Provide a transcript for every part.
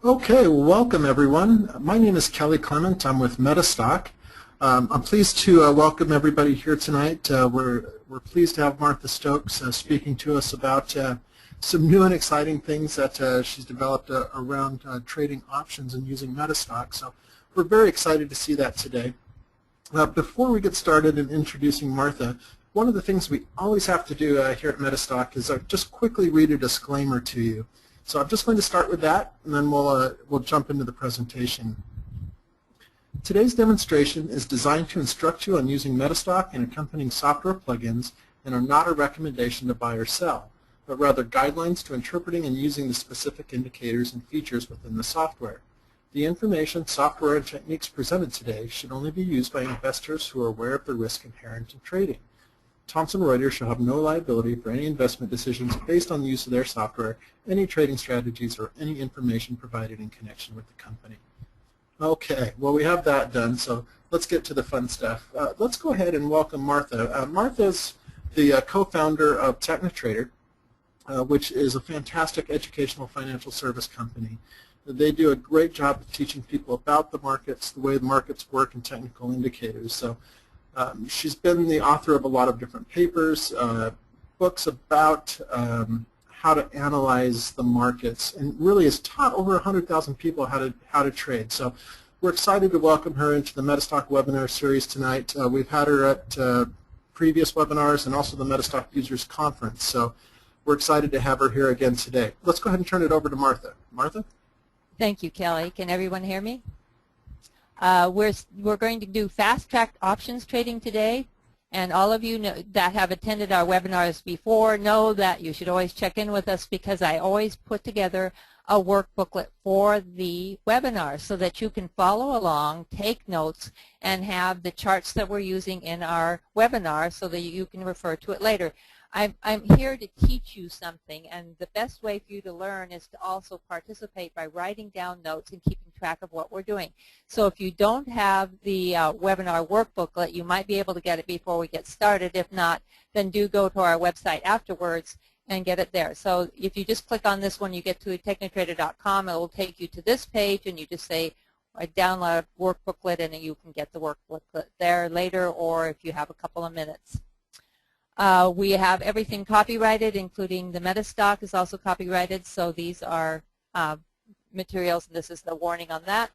Okay, well, welcome everyone. My name is Kelly Clement. I'm with MetaStock. I'm pleased to welcome everybody here tonight. We're pleased to have Martha Stokes speaking to us about some new and exciting things that she's developed around trading options and using MetaStock. So we're very excited to see that today. Before we get started in introducing Martha, one of the things we always have to do here at MetaStock is just quickly read a disclaimer to you. So I'm just going to start with that, and then we'll jump into the presentation. Today's demonstration is designed to instruct you on using MetaStock and accompanying software plugins, and are not a recommendation to buy or sell, but rather guidelines to interpreting and using the specific indicators and features within the software. The information, software, and techniques presented today should only be used by investors who are aware of the risk inherent in trading. Thomson Reuters shall have no liability for any investment decisions based on the use of their software, any trading strategies, or any information provided in connection with the company. Okay, well, we have that done, so let's get to the fun stuff. Let's go ahead and welcome Martha. Martha's the co-founder of TechnoTrader, which is a fantastic educational financial service company. They do a great job of teaching people about the markets, the way the markets work, and technical indicators. So she's been the author of a lot of different papers, books about how to analyze the markets, and really has taught over 100,000 people how to trade. So we're excited to welcome her into the MetaStock webinar series tonight. We've had her at previous webinars and also the MetaStock Users Conference. So we're excited to have her here again today. Let's go ahead and turn it over to Martha. Martha? Thank you, Kelly. Can everyone hear me? We're going to do fast-track options trading today, and all of you that have attended our webinars before know that you should always check in with us, because I always put together a workbooklet for the webinar so that you can follow along, take notes, and have the charts that we're using in our webinar so that you can refer to it later. I'm here to teach you something, and the best way for you to learn is to also participate by writing down notes and keeping track of what we're doing. So if you don't have the webinar workbooklet, you might be able to get it before we get started. If not, then do go to our website afterwards and get it there. So if you just click on this one, you get to technotrader.com. It will take you to this page, and you just say, I download workbooklet, and you can get the workbooklet there later, or if you have a couple of minutes. We have everything copyrighted, including the MetaStock is also copyrighted, so these are materials, and this is the warning on that.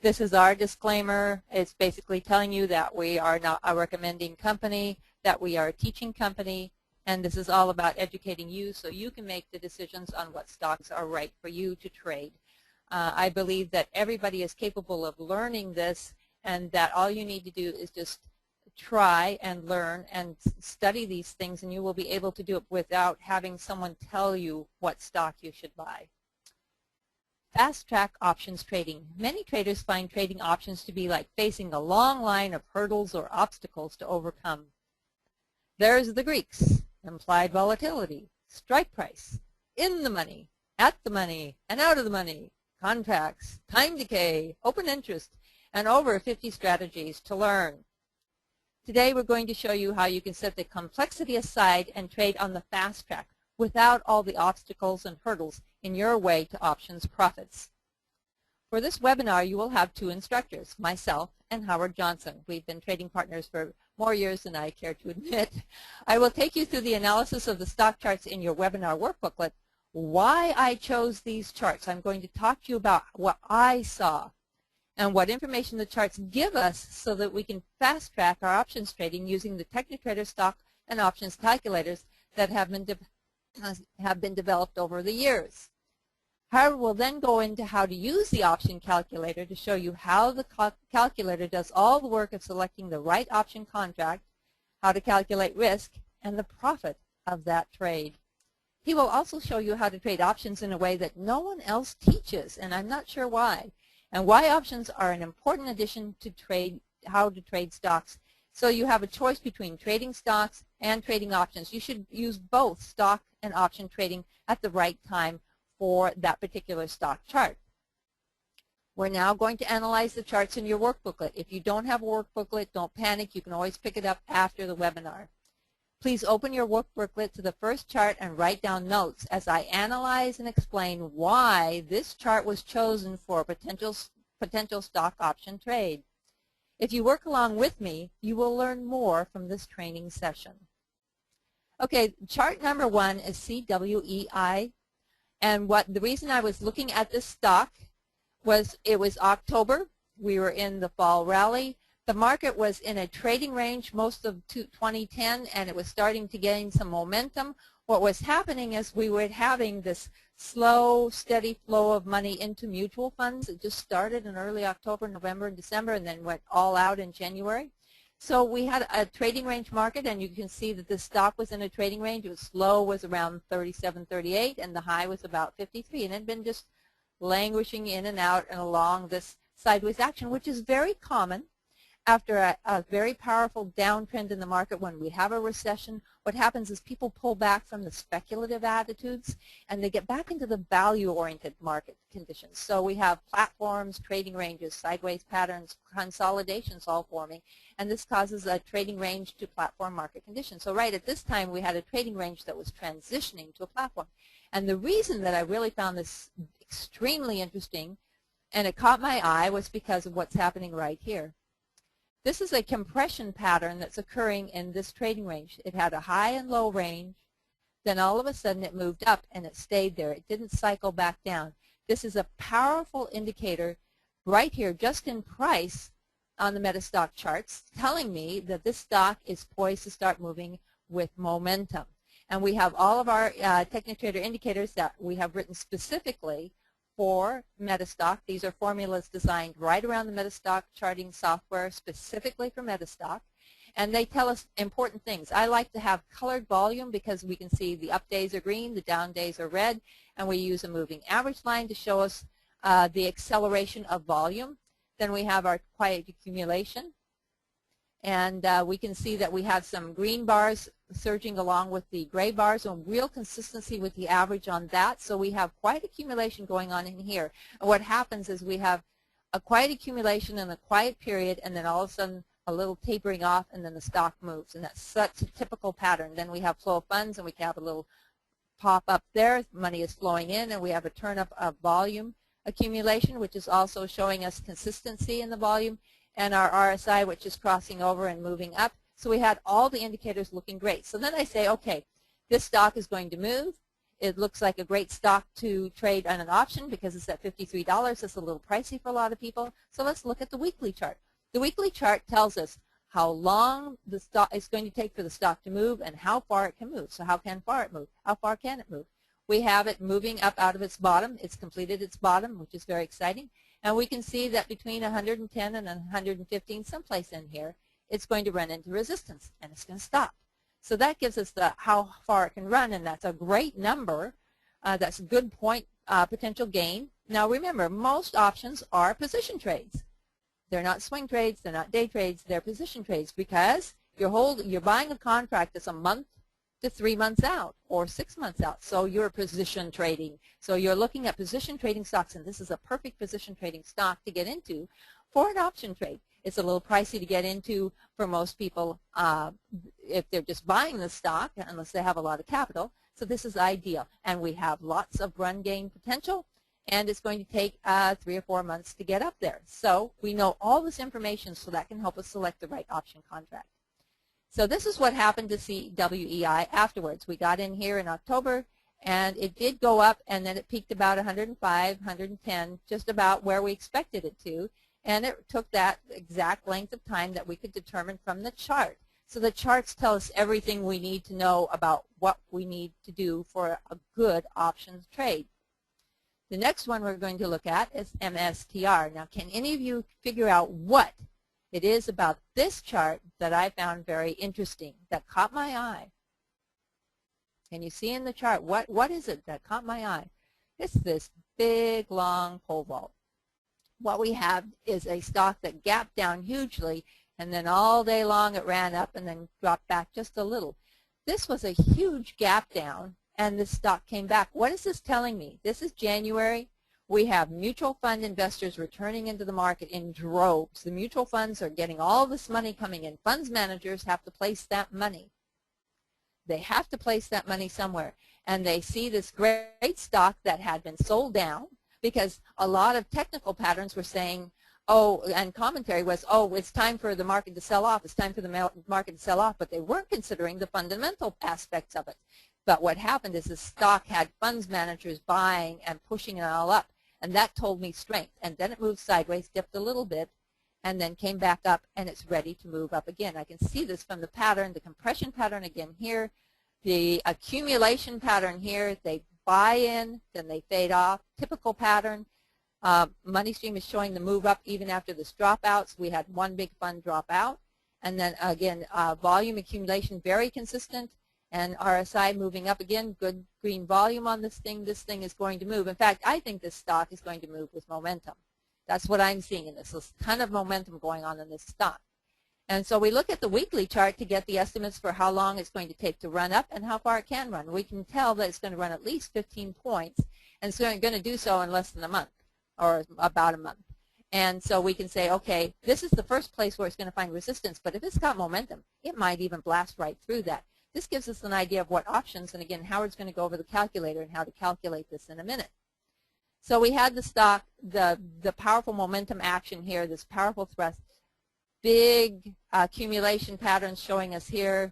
This is our disclaimer. It's basically telling you that we are not a recommending company, that we are a teaching company, and this is all about educating you so you can make the decisions on what stocks are right for you to trade. I believe that everybody is capable of learning this, and that all you need to do is just try and learn and study these things, and you will be able to do it without having someone tell you what stock you should buy. Fast-track options trading. Many traders find trading options to be like facing a long line of hurdles or obstacles to overcome. There's the Greeks: implied volatility, strike price, in the money, at the money, and out of the money, contracts, time decay, open interest, and over 50 strategies to learn. Today we're going to show you how you can set the complexity aside and trade on the fast track without all the obstacles and hurdles in your way to options profits. For this webinar, you will have two instructors, myself and Howard Johnson. We've been trading partners for more years than I care to admit. I will take you through the analysis of the stock charts in your webinar workbooklet, why I chose these charts. I'm going to talk to you about what I saw and what information the charts give us so that we can fast-track our options trading using the TechnoTrader stock and options calculators that have been developed over the years. Howard will then go into how to use the option calculator to show you how the calculator does all the work of selecting the right option contract, how to calculate risk, and the profit of that trade. He will also show you how to trade options in a way that no one else teaches, and I'm not sure why, and why options are an important addition to how to trade stocks. So you have a choice between trading stocks and trading options. You should use both stock and option trading at the right time for that particular stock chart. We're now going to analyze the charts in your workbooklet. If you don't have a workbooklet, don't panic. You can always pick it up after the webinar. Please open your workbooklet to the first chart and write down notes as I analyze and explain why this chart was chosen for a potential stock option trade. If you work along with me, you will learn more from this training session. Okay, chart number 1 is CWEI, and the reason I was looking at this stock was it was October. We were in the fall rally. The market was in a trading range most of 2010, and it was starting to gain some momentum. What was happening is we were having this slow, steady flow of money into mutual funds. It just started in early October, November, and December, and then went all out in January. So we had a trading range market, and you can see that the stock was in a trading range. It was low, was around 37, 38, and the high was about 53, and it had been just languishing in and out and along this sideways action, which is very common. After a very powerful downtrend in the market, when we have a recession, what happens is people pull back from the speculative attitudes and they get back into the value-oriented market conditions. So we have platforms, trading ranges, sideways patterns, consolidations all forming, and this causes a trading range to platform market conditions. So right at this time, we had a trading range that was transitioning to a platform. And the reason that I really found this extremely interesting and it caught my eye was because of what's happening right here. This is a compression pattern that's occurring in this trading range. It had a high and low range, then all of a sudden it moved up and it stayed there. It didn't cycle back down. This is a powerful indicator right here, just in price on the MetaStock charts, telling me that this stock is poised to start moving with momentum. And we have all of our Technitrader indicators that we have written specifically for MetaStock. These are formulas designed right around the MetaStock charting software specifically for MetaStock, and they tell us important things. I like to have colored volume because we can see the up days are green, the down days are red, and we use a moving average line to show us the acceleration of volume. Then we have our quiet accumulation, and we can see that we have some green bars surging along with the gray bars, and real consistency with the average on that. So we have quiet accumulation going on in here. And what happens is we have a quiet accumulation and a quiet period, and then all of a sudden a little tapering off, and then the stock moves. And that's such a typical pattern. Then we have flow of funds, and we can have a little pop up there. Money is flowing in, and we have a turn up of volume accumulation, which is also showing us consistency in the volume, and our RSI, which is crossing over and moving up. So we had all the indicators looking great. So then I say, okay, this stock is going to move. It looks like a great stock to trade on an option because it's at $53. It's a little pricey for a lot of people. So let's look at the weekly chart. The weekly chart tells us how long the stock is going to take for the stock to move and how far it can move. So how far it move? How far can it move? We have it moving up out of its bottom. It's completed its bottom, which is very exciting. And we can see that between 110 and 115, someplace in here, it's going to run into resistance, and it's going to stop. So that gives us the how far it can run, and that's a great number. That's a good point, potential gain. Now remember, most options are position trades. They're not swing trades. They're not day trades. They're position trades because you're buying a contract that's a month to 3 months out or 6 months out. So you're position trading. So you're looking at position trading stocks, and this is a perfect position trading stock to get into for an option trade. It's a little pricey to get into for most people if they're just buying the stock, unless they have a lot of capital. So this is ideal. And we have lots of run gain potential, and it's going to take 3 or 4 months to get up there. So we know all this information, so that can help us select the right option contract. So this is what happened to CWEI afterwards. We got in here in October, and it did go up, and then it peaked about 105, 110, just about where we expected it to. And it took that exact length of time that we could determine from the chart. So the charts tell us everything we need to know about what we need to do for a good options trade. The next one we're going to look at is MSTR. Now, can any of you figure out what it is about this chart that I found very interesting, that caught my eye? Can you see in the chart, what is it that caught my eye? It's this big, long pole vault. What we have is a stock that gapped down hugely, and then all day long it ran up and then dropped back just a little. This was a huge gap down, and this stock came back. What is this telling me? This is January. We have mutual fund investors returning into the market in droves. The mutual funds are getting all this money coming in. Funds managers have to place that money. They have to place that money somewhere. And they see this great stock that had been sold down because a lot of technical patterns were saying, oh, and commentary was, oh, it's time for the market to sell off. It's time for the market to sell off. But they weren't considering the fundamental aspects of it. But what happened is the stock had funds managers buying and pushing it all up. And that told me strength. And then it moved sideways, dipped a little bit, and then came back up, and it's ready to move up again. I can see this from the pattern, the compression pattern again here, the accumulation pattern here. They buy in, then they fade off. Typical pattern. Money stream is showing the move up even after this dropouts. We had one big fund drop out. And then again, volume accumulation, very consistent. And RSI moving up again, good green volume on this thing. This thing is going to move. In fact, I think this stock is going to move with momentum. That's what I'm seeing in this. There's a ton of momentum going on in this stock. And so we look at the weekly chart to get the estimates for how long it's going to take to run up and how far it can run. We can tell that it's going to run at least 15 points, and it's going to do so in less than a month, or about a month. And so we can say, okay, this is the first place where it's going to find resistance, but if it's got momentum, it might even blast right through that. This gives us an idea of what options, and again, Howard's going to go over the calculator and how to calculate this in a minute. So we had the stock, the powerful momentum action here, this powerful thrust, big accumulation patterns showing us here,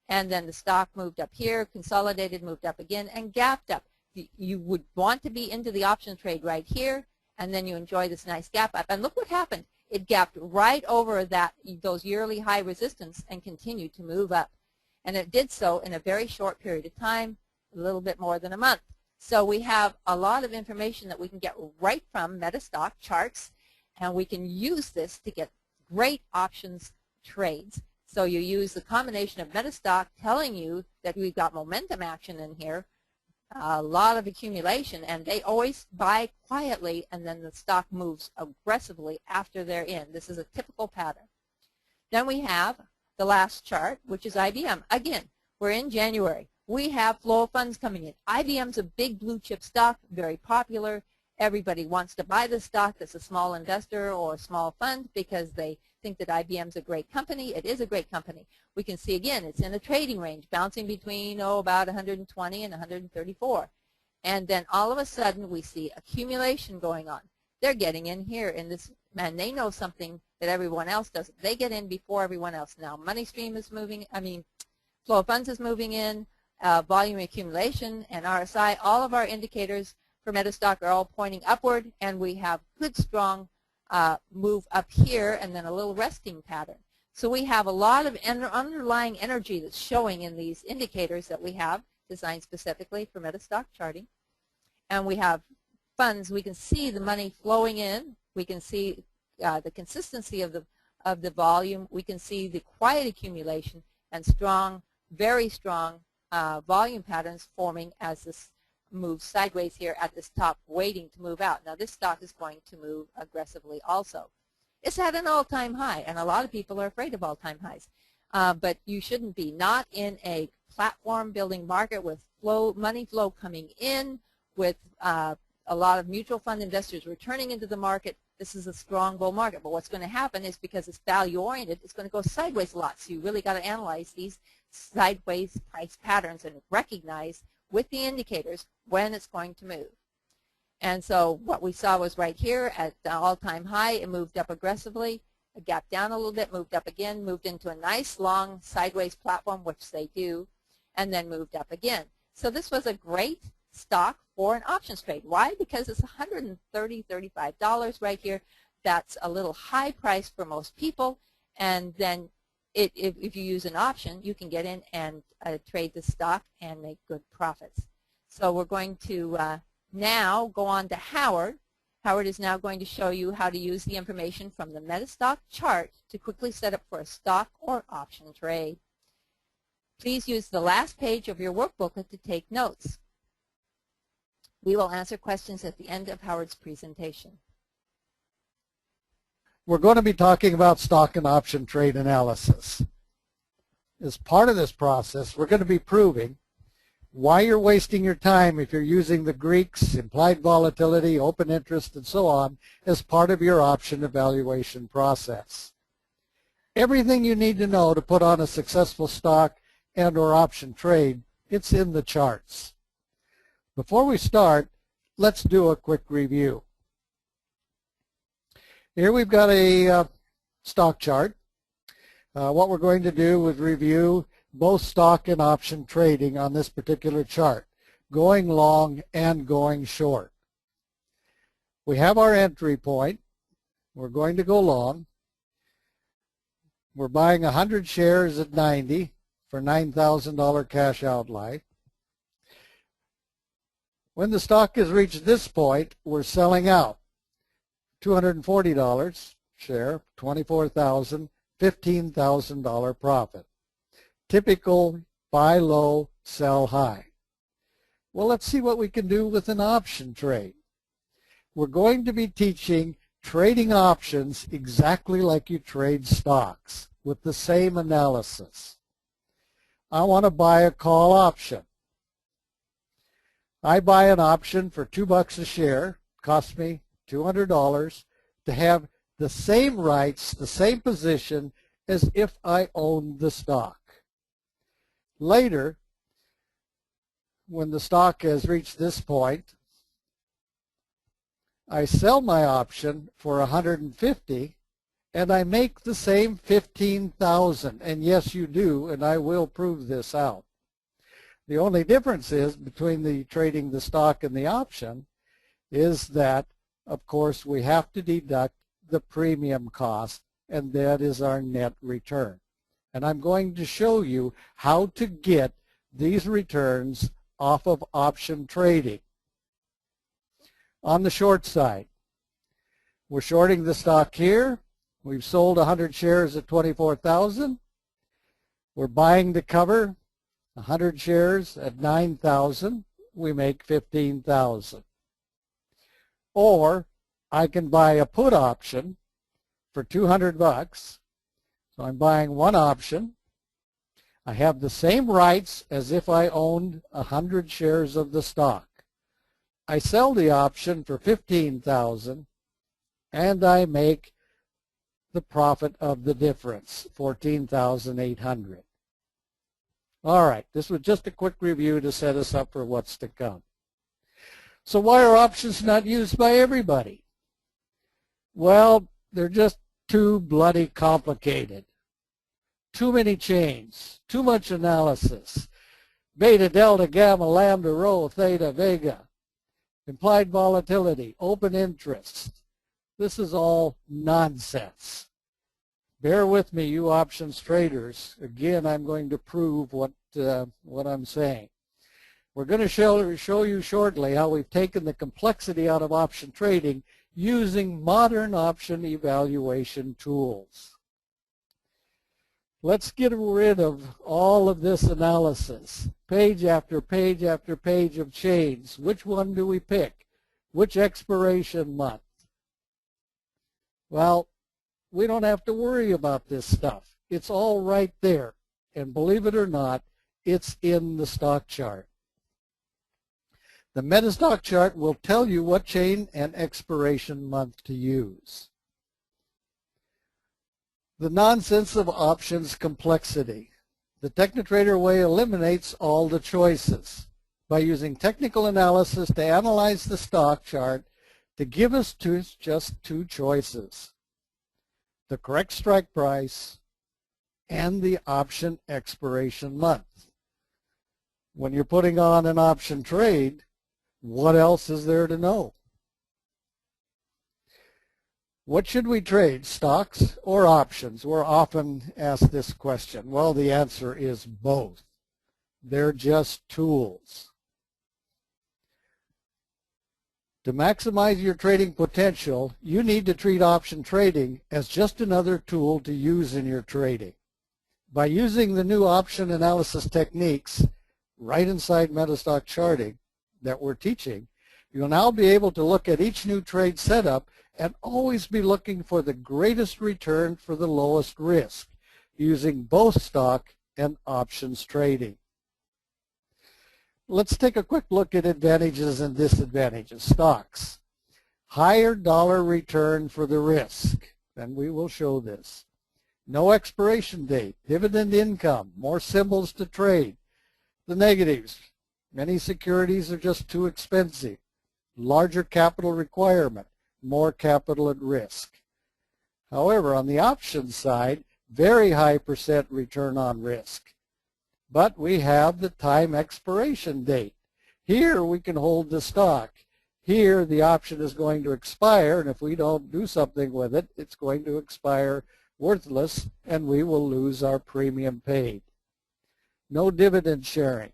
and then the stock moved up here, consolidated, moved up again, and gapped up. You would want to be into the option trade right here, and then you enjoy this nice gap up. And look what happened. It gapped right over those yearly high resistance and continued to move up. And it did so in a very short period of time, a little bit more than a month. So we have a lot of information that we can get right from MetaStock charts, and we can use this to get great options trades. So you use the combination of MetaStock telling you that we've got momentum action in here, a lot of accumulation, and they always buy quietly, and then the stock moves aggressively after they're in. This is a typical pattern. Then we have the last chart, which is IBM. Again, we're in January. We have flow of funds coming in. IBM's a big blue chip stock, very popular. Everybody wants to buy this stock that's a small investor or a small fund because they think that IBM's a great company. It is a great company. We can see, again, it's in a trading range, bouncing between, about 120 and 134. And then all of a sudden, we see accumulation going on. They're getting in here in this, and they know something that everyone else doesn't. They get in before everyone else. Now, money stream is moving, flow of funds is moving in, volume accumulation, and RSI. All of our indicators for MetaStock are all pointing upward, and we have good, strong move up here, and then a little resting pattern. So we have a lot of underlying energy that's showing in these indicators that we have designed specifically for MetaStock charting. And we have funds. We can see the money flowing in. We can see the consistency of the volume. We can see the quiet accumulation and strong, very strong volume patterns forming as this moves sideways here at this top, waiting to move out. Now this stock is going to move aggressively also. It's at an all-time high, and a lot of people are afraid of all-time highs. But you shouldn't be. Not in a platform-building market with money flow coming in, with a lot of mutual fund investors returning into the market. This is a strong bull market. But what's going to happen is, because it's value-oriented, it's going to go sideways a lot. So you really got to analyze these sideways price patterns and recognize with the indicators when it's going to move. And so what we saw was right here at the all-time high. It moved up aggressively, it gapped down a little bit, moved up again, moved into a nice long sideways platform, which they do, and then moved up again. So this was a great stock for an options trade. Why? Because it's $130, $35 right here. That's a little high price for most people, and then if you use an option, you can get in and trade the stock and make good profits. So we're going to now go on to Howard. Howard is now going to show you how to use the information from the MetaStock chart to quickly set up for a stock or option trade. Please use the last page of your workbooklet to take notes. We will answer questions at the end of Howard's presentation. We're going to be talking about stock and option trade analysis. As part of this process, we're going to be proving why you're wasting your time if you're using the Greeks, implied volatility, open interest, and so on as part of your option evaluation process. Everything you need to know to put on a successful stock and or option trade, it's in the charts. Before we start, let's do a quick review. Here we've got a stock chart. What we're going to do is review both stock and option trading on this particular chart, going long and going short. We have our entry point. We're going to go long. We're buying 100 shares at 90 for $9,000 cash outlay. When the stock has reached this point, we're selling out. $240 share, $24,000, $15,000 profit. Typical buy low, sell high. Well, let's see what we can do with an option trade. We're going to be teaching trading options exactly like you trade stocks with the same analysis. I want to buy a call option. I buy an option for $2 a share, cost me $200 to have the same rights, the same position as if I owned the stock. Later, when the stock has reached this point, I sell my option for $150 and I make the same $15,000. And yes, you do, and I will prove this out. The only difference is between the trading the stock and the option is that, of course, we have to deduct the premium cost, and that is our net return. And I'm going to show you how to get these returns off of option trading. On the short side, we're shorting the stock here. We've sold 100 shares at $24,000. We're buying the cover, 100 shares at $9,000. We make $15,000. Or I can buy a put option for $200. So I'm buying one option. I have the same rights as if I owned 100 shares of the stock. I sell the option for $15,000 and I make the profit of the difference, $14,800. All right, this was just a quick review to set us up for what's to come. So why are options not used by everybody? Well, they're just too bloody complicated. Too many chains, too much analysis. Beta, delta, gamma, lambda, rho, theta, vega. Implied volatility, open interest. This is all nonsense. Bear with me, you options traders. Again, I'm going to prove what I'm saying. We're going to show you shortly how we've taken the complexity out of option trading using modern option evaluation tools. Let's get rid of all of this analysis. Page after page after page of chains. Which one do we pick? Which expiration month? Well, we don't have to worry about this stuff. It's all right there. And believe it or not, it's in the stock chart. The MetaStock chart will tell you what chain and expiration month to use. The nonsense of options complexity. The TechnoTrader way eliminates all the choices by using technical analysis to analyze the stock chart to give us just two choices: the correct strike price and the option expiration month. When you're putting on an option trade, what else is there to know? What should we trade, stocks or options? We're often asked this question. Well, the answer is both. They're just tools. To maximize your trading potential, you need to treat option trading as just another tool to use in your trading. By using the new option analysis techniques right inside MetaStock charting that we're teaching, you'll now be able to look at each new trade setup and always be looking for the greatest return for the lowest risk using both stock and options trading. Let's take a quick look at advantages and disadvantages. Stocks. Higher dollar return for the risk, and we will show this. no expiration date, dividend income, more symbols to trade. The negatives, many securities are just too expensive, larger capital requirement, more capital at risk. However, on the options side, very high % return on risk. But we have the time expiration date. Here we can hold the stock. Here the option is going to expire, and if we don't do something with it, it's going to expire worthless, and we will lose our premium paid. No dividend sharing.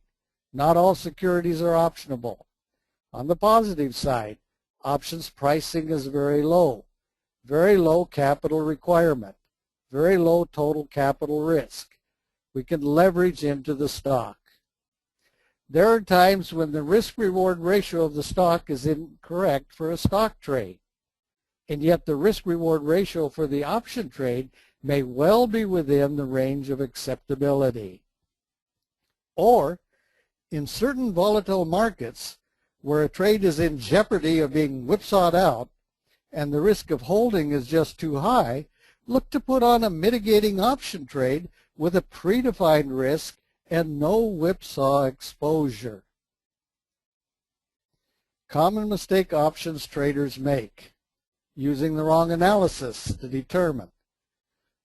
Not all securities are optionable. On the positive side, options pricing is very low capital requirement, very low total capital risk. We can leverage into the stock. There are times when the risk-reward ratio of the stock is incorrect for a stock trade, and yet the risk-reward ratio for the option trade may well be within the range of acceptability. Or, in certain volatile markets where a trade is in jeopardy of being whipsawed out and the risk of holding is just too high, look to put on a mitigating option trade with a predefined risk and no whipsaw exposure. Common mistake options traders make: using the wrong analysis to determine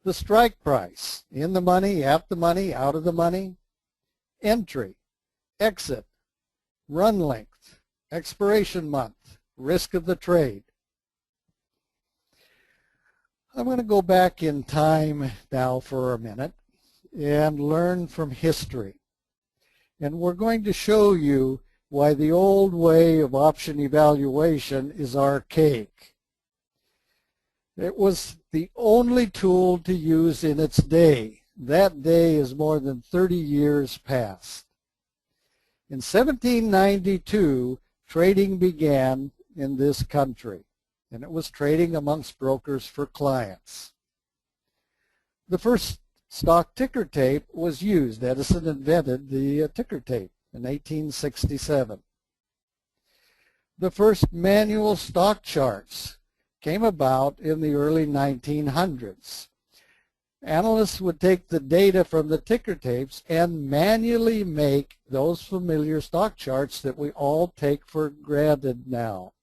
the strike price, in the money, at the money, out of the money, entry, exit, run length, expiration month, risk of the trade. I'm going to go back in time now for a minute and learn from history. And we're going to show you why the old way of option evaluation is archaic. It was the only tool to use in its day. That day is more than 30 years past. In 1792, trading began in this country, and it was trading amongst brokers for clients. The first stock ticker tape was used. Edison invented the ticker tape in 1867. The first manual stock charts came about in the early 1900s. Analysts would take the data from the ticker tapes and manually make those familiar stock charts that we all take for granted now.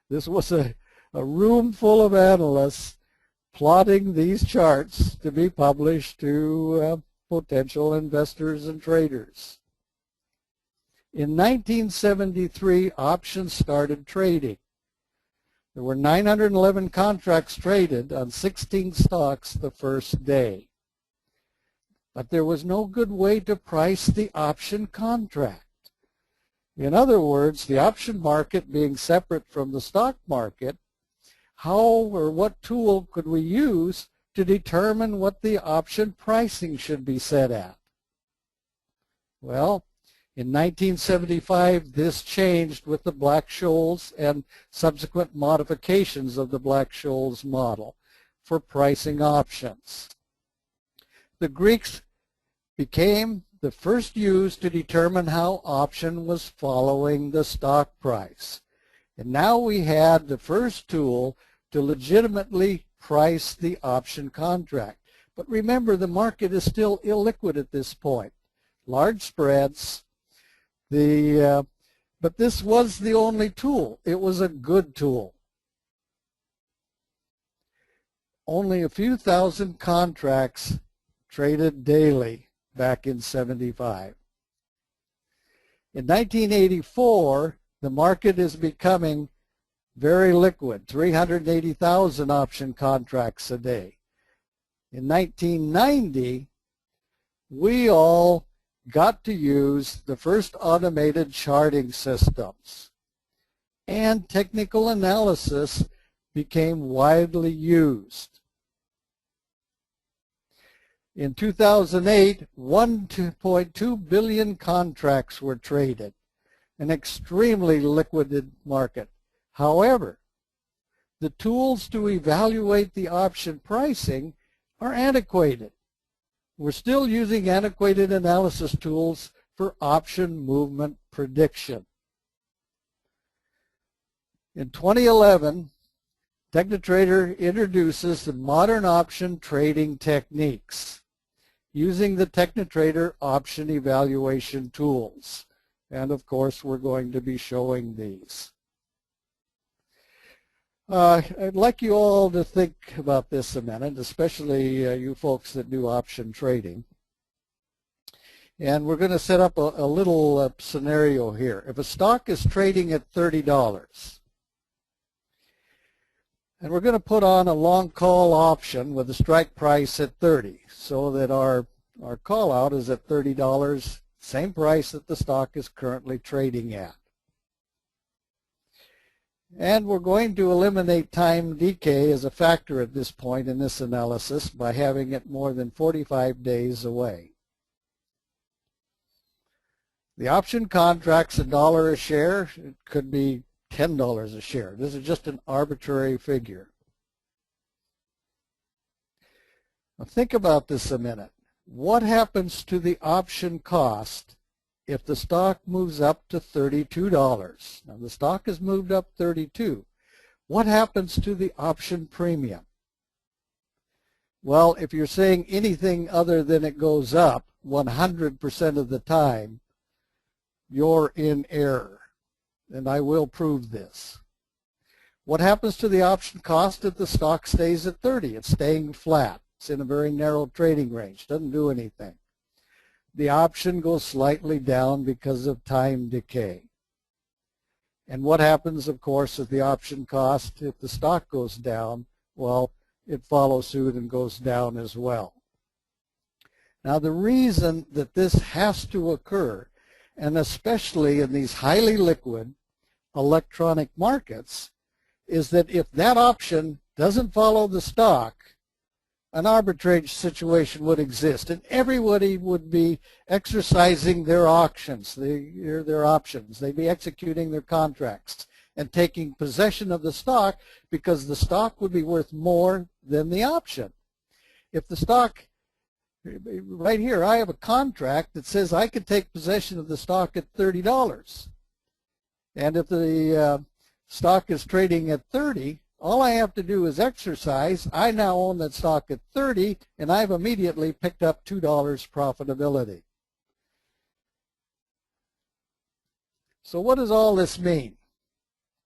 This was a room full of analysts plotting these charts to be published to potential investors and traders. In 1973, options started trading. There were 911 contracts traded on 16 stocks the first day. But there was no good way to price the option contract. In other words, the option market being separate from the stock market, how or what tool could we use to determine what the option pricing should be set at? Well, in 1975, this changed with the Black-Scholes and subsequent modifications of the Black-Scholes model for pricing options. The Greeks became the first used to determine how option was following the stock price. And now we had the first tool to legitimately price the option contract. But remember, the market is still illiquid at this point. Large spreads. But this was the only tool. It was a good tool. Only a few thousand contracts traded daily back in '75. In 1984, the market is becoming very liquid, 380,000 option contracts a day. In 1990, we all got to use the first automated charting systems, and technical analysis became widely used. In 2008, 1.2 billion contracts were traded, an extremely liquid market. However, the tools to evaluate the option pricing are antiquated. We're still using antiquated analysis tools for option movement prediction. In 2011, TechnoTrader introduces the modern option trading techniques using the TechnoTrader option evaluation tools. And of course, we're going to be showing these. I'd like you all to think about this a minute, especially you folks that do option trading. And we're going to set up a little scenario here. If a stock is trading at $30, and we're going to put on a long call option with a strike price at 30, so that our call out is at $30, same price that the stock is currently trading at. And we're going to eliminate time decay as a factor at this point in this analysis by having it more than 45 days away. The option contract's $1 a share. It could be $10 a share. This is just an arbitrary figure. Now think about this a minute. What happens to the option cost if the stock moves up to $32? Now the stock has moved up 32. What happens to the option premium? Well, if you're saying anything other than it goes up 100% of the time, you're in error. And I will prove this. What happens to the option cost if the stock stays at 30? It's staying flat. It's in a very narrow trading range. Doesn't do anything. The option goes slightly down because of time decay. And what happens, of course, if the option cost, if the stock goes down, well, it follows suit and goes down as well. Now, the reason that this has to occur, and especially in these highly liquid electronic markets, is that if that option doesn't follow the stock, an arbitrage situation would exist, and everybody would be exercising their options. Their options. They'd be executing their contracts and taking possession of the stock because the stock would be worth more than the option. If the stock, right here, I have a contract that says I could take possession of the stock at $30. And if the stock is trading at 30, all I have to do is exercise. I now own that stock at 30, and I've immediately picked up $2 profitability. So what does all this mean?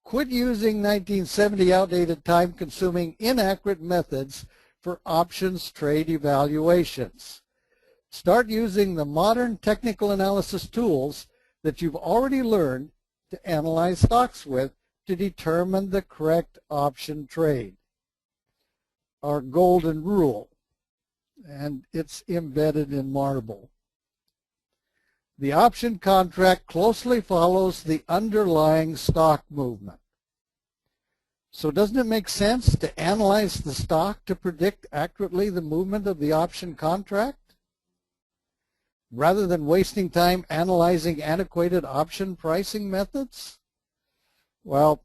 Quit using 1970 outdated, time-consuming, inaccurate methods for options trade evaluations. Start using the modern technical analysis tools that you've already learned to analyze stocks with to determine the correct option trade. Our golden rule, and it's embedded in marble. The option contract closely follows the underlying stock movement. So doesn't it make sense to analyze the stock to predict accurately the movement of the option contract, rather than wasting time analyzing antiquated option pricing methods? Well,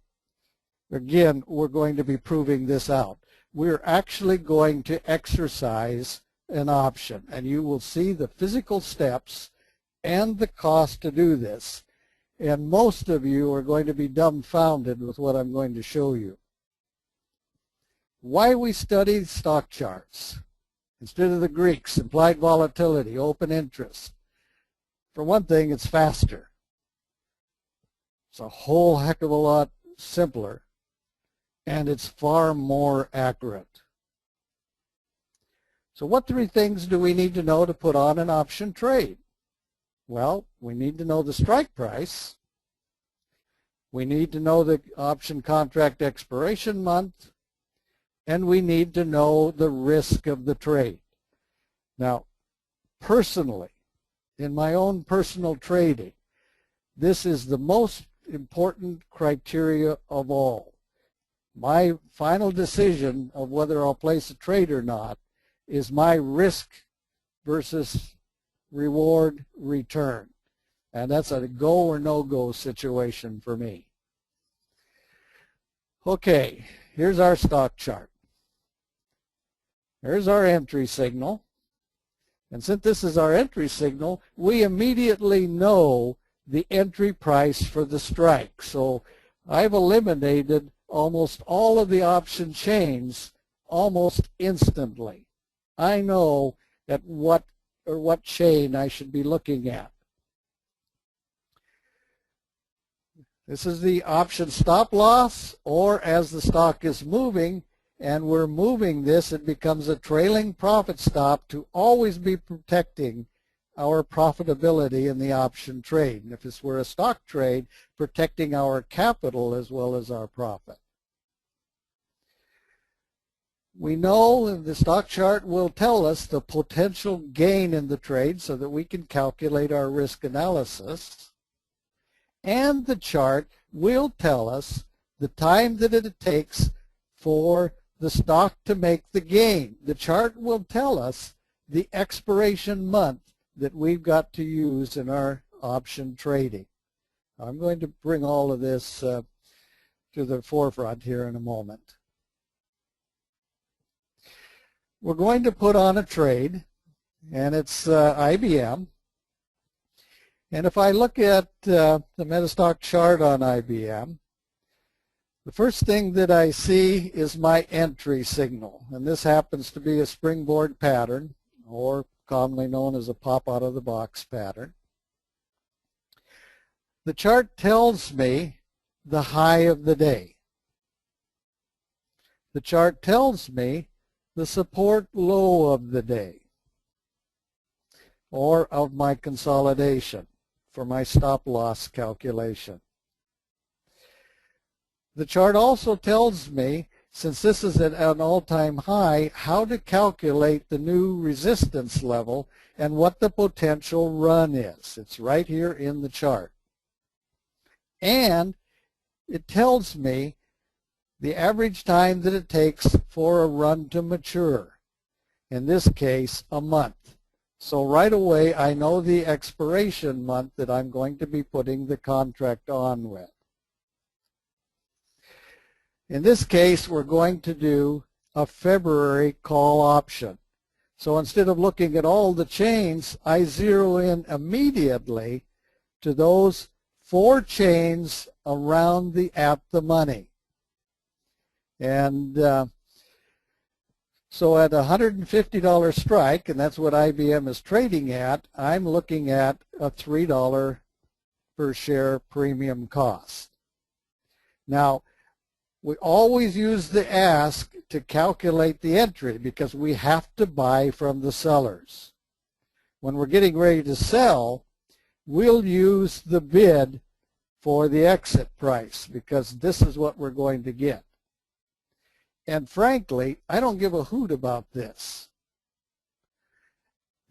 again, we're going to be proving this out. We're actually going to exercise an option, and you will see the physical steps and the cost to do this. And most of you are going to be dumbfounded with what I'm going to show you. Why we study stock charts instead of the Greeks, implied volatility, open interest. For one thing, it's faster. It's a whole heck of a lot simpler, and it's far more accurate. So what 3 things do we need to know to put on an option trade? Well, we need to know the strike price. We need to know the option contract expiration month, and we need to know the risk of the trade. Now, personally, in my own personal trading, this is the most important criteria of all. My final decision of whether I'll place a trade or not is my risk versus reward return. And that's a go or no-go situation for me. Okay, here's our stock chart. Here's our entry signal. And since this is our entry signal, we immediately know the entry price for the strike. So I've eliminated almost all of the option chains almost instantly. I know at what chain I should be looking at. This is the option stop loss, or as the stock is moving and we're moving this, it becomes a trailing profit stop to always be protecting our profitability in the option trade. And if this were a stock trade, protecting our capital as well as our profit. We know the stock chart will tell us the potential gain in the trade so that we can calculate our risk analysis. And the chart will tell us the time that it takes for the stock to make the gain. The chart will tell us the expiration month that we've got to use in our option trading. I'm going to bring all of this to the forefront here in a moment. We're going to put on a trade, and it's IBM. And if I look at the MetaStock chart on IBM, the first thing that I see is my entry signal. And this happens to be a springboard pattern, or commonly known as a pop out of the box pattern. The chart tells me the high of the day. The chart tells me the support low of the day, or of my consolidation for my stop loss calculation. The chart also tells me, since this is at an all-time high, how to calculate the new resistance level and what the potential run is. It's right here in the chart. And it tells me the average time that it takes for a run to mature. In this case, a month. So right away, I know the expiration month that I'm going to be putting the contract on with. In this case, we're going to do a February call option. So instead of looking at all the chains, I zero in immediately to those 4 chains around the at the money. And so at a $150 strike, and that's what IBM is trading at, I'm looking at a $3 per share premium cost. Now, we always use the ask to calculate the entry because we have to buy from the sellers. When we're getting ready to sell, we'll use the bid for the exit price because this is what we're going to get. And frankly, I don't give a hoot about this.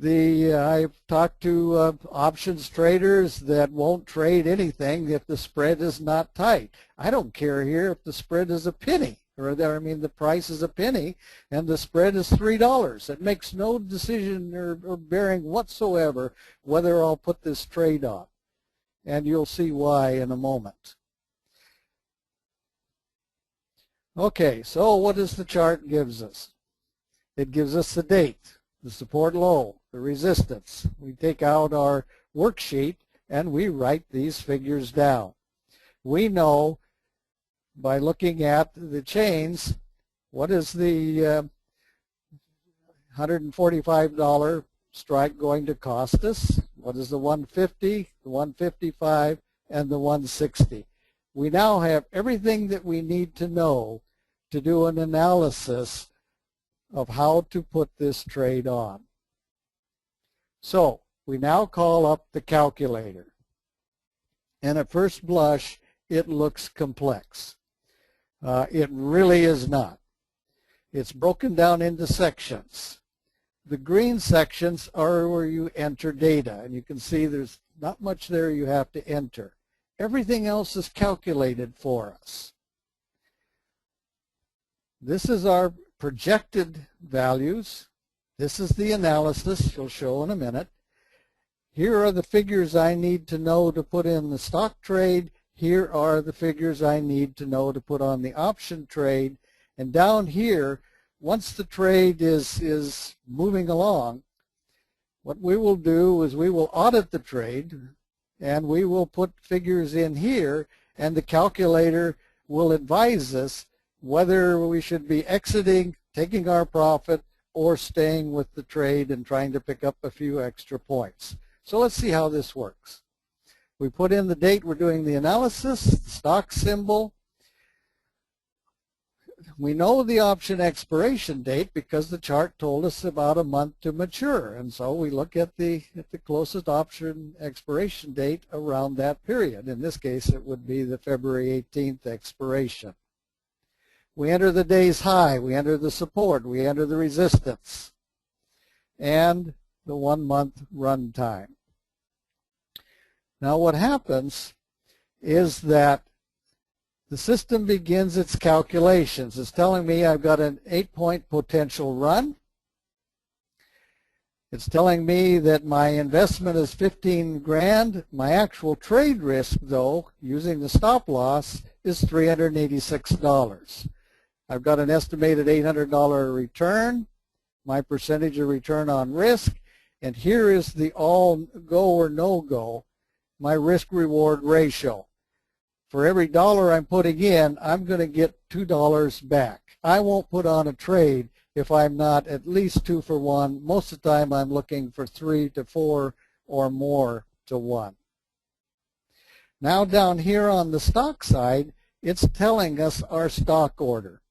I've talked to options traders that won't trade anything if the spread is not tight. I don't care here if the spread is a penny, or the price is a penny and the spread is $3. It makes no decision or bearing whatsoever whether I'll put this trade on. And you'll see why in a moment. Okay, so what does the chart gives us? It gives us the date, the support low, the resistance. We take out our worksheet and we write these figures down. We know by looking at the chains, what is the $145 strike going to cost us? What is the 150, the 155, and the 160? We now have everything that we need to know to do an analysis of how to put this trade on. So we now call up the calculator. And at first blush, it looks complex. It really is not. It's broken down into sections. The green sections are where you enter data, and you can see there's not much there you have to enter. Everything else is calculated for us. This is our projected values. This is the analysis you'll show in a minute. Here are the figures I need to know to put in the stock trade. Here are the figures I need to know to put on the option trade. And down here, once the trade is moving along, what we will do is we will audit the trade and we will put figures in here, and the calculator will advise us whether we should be exiting, taking our profit, or staying with the trade and trying to pick up a few extra points. So let's see how this works. We put in the date we're doing the analysis, stock symbol. We know the option expiration date because the chart told us about a month to mature, and so we look at the closest option expiration date around that period. In this case, it would be the February 18th expiration. We enter the day's high, we enter the support, we enter the resistance, and the 1 month run time. Now what happens is that the system begins its calculations. It's telling me I've got an 8-point potential run. It's telling me that my investment is 15 grand. My actual trade risk, though, using the stop loss, is $386. I've got an estimated $800 return, my percentage of return on risk, and here is the all go or no go, my risk reward ratio. For every dollar I'm putting in, I'm going to get $2 back. I won't put on a trade if I'm not at least 2 for 1. Most of the time I'm looking for 3 to 4 or more to 1. Now down here on the stock side, it's telling us our stock order.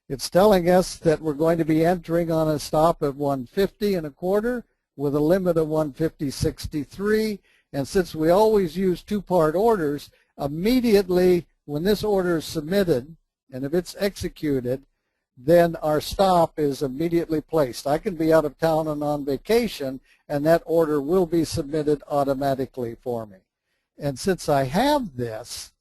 It's telling us that we're going to be entering on a stop at 150.25 with a limit of 150.63. And since we always use two-part orders, immediately when this order is submitted, and if it's executed, then our stop is immediately placed. I can be out of town and on vacation, and that order will be submitted automatically for me. And since I have this,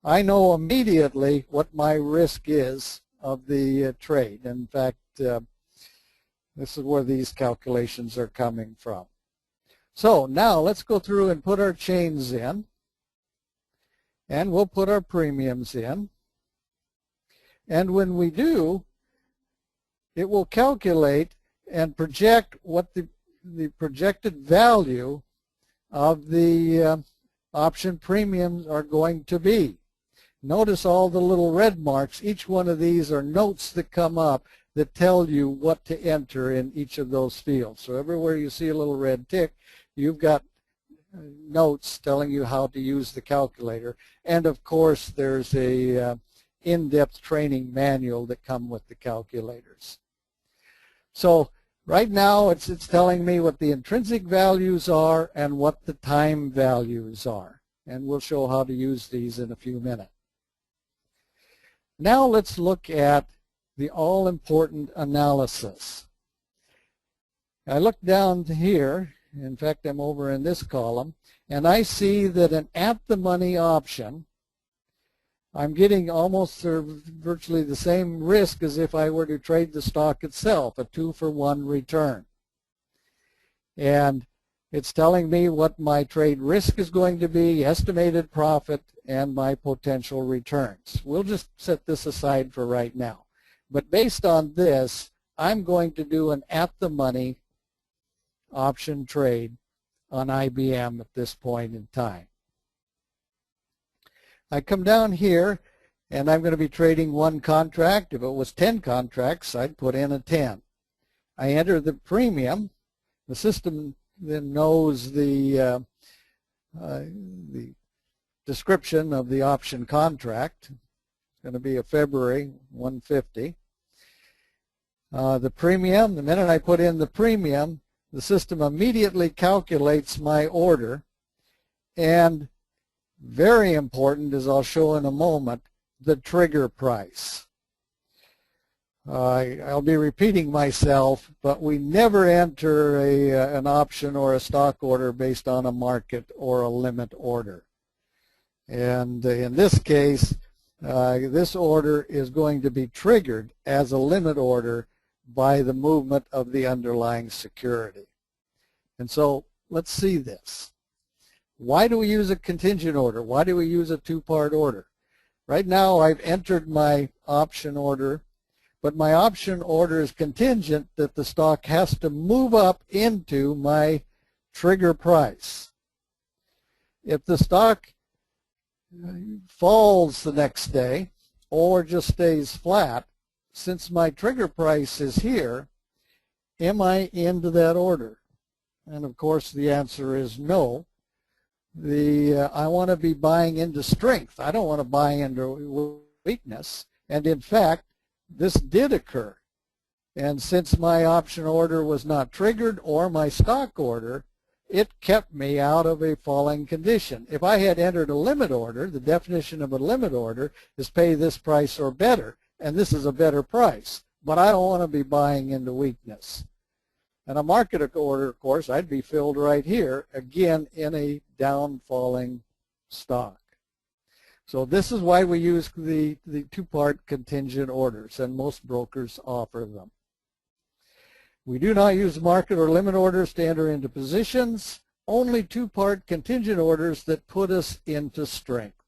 I know immediately what my risk is of the trade. In fact, this is where these calculations are coming from. So now let's go through and put our chains in. And we'll put our premiums in. And when we do, it will calculate and project what the projected value of the option premiums are going to be. Notice all the little red marks. Each one of these are notes that come up that tell you what to enter in each of those fields. So everywhere you see a little red tick, you've got notes telling you how to use the calculator. And of course, there's a in-depth training manual that come with the calculators. So right now it's telling me what the intrinsic values are and what the time values are. And we'll show how to use these in a few minutes. Now let's look at the all-important analysis. I look down here. In fact, I'm over in this column, and I see that an at-the-money option, I'm getting almost virtually the same risk as if I were to trade the stock itself, a 2 for 1 return. And it's telling me what my trade risk is going to be, estimated profit, and my potential returns. We'll just set this aside for right now. But based on this, I'm going to do an at-the-money option trade on IBM at this point in time. I come down here and I'm going to be trading one contract. If it was 10 contracts, I'd put in a 10. I enter the premium. The system then knows the description of the option contract. It's going to be a February 150. The premium, the minute I put in the premium, the system immediately calculates my order, and very important, as I'll show in a moment, the trigger price. I'll be repeating myself, but we never enter an option or a stock order based on a market or a limit order. And in this case, this order is going to be triggered as a limit order by the movement of the underlying security. And so let's see this. Why do we use a contingent order? Why do we use a two-part order? Right now I've entered my option order, but my option order is contingent that the stock has to move up into my trigger price. If the stock falls the next day or just stays flat, since my trigger price is here, am I into that order? And of course the answer is no. I want to be buying into strength. I don't want to buy into weakness. And in fact, this did occur. And since my option order was not triggered or my stock order, it kept me out of a falling condition. If I had entered a limit order, the definition of a limit order is pay this price or better, and this is a better price. But I don't want to be buying into weakness. And a market order, of course, I'd be filled right here, again in a down falling stock. So this is why we use the two-part contingent orders, and most brokers offer them. We do not use market or limit orders to enter into positions, only two-part contingent orders that put us into strength.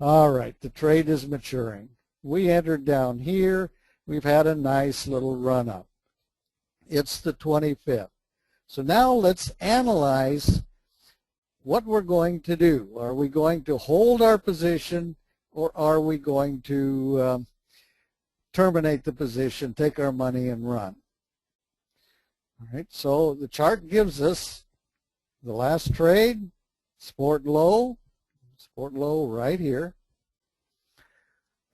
All right, the trade is maturing. We entered down here. We've had a nice little run-up. It's the 25th. So now let's analyze what we're going to do. Are we going to hold our position, or are we going to terminate the position, take our money, and run? All right, so the chart gives us the last trade, support low right here,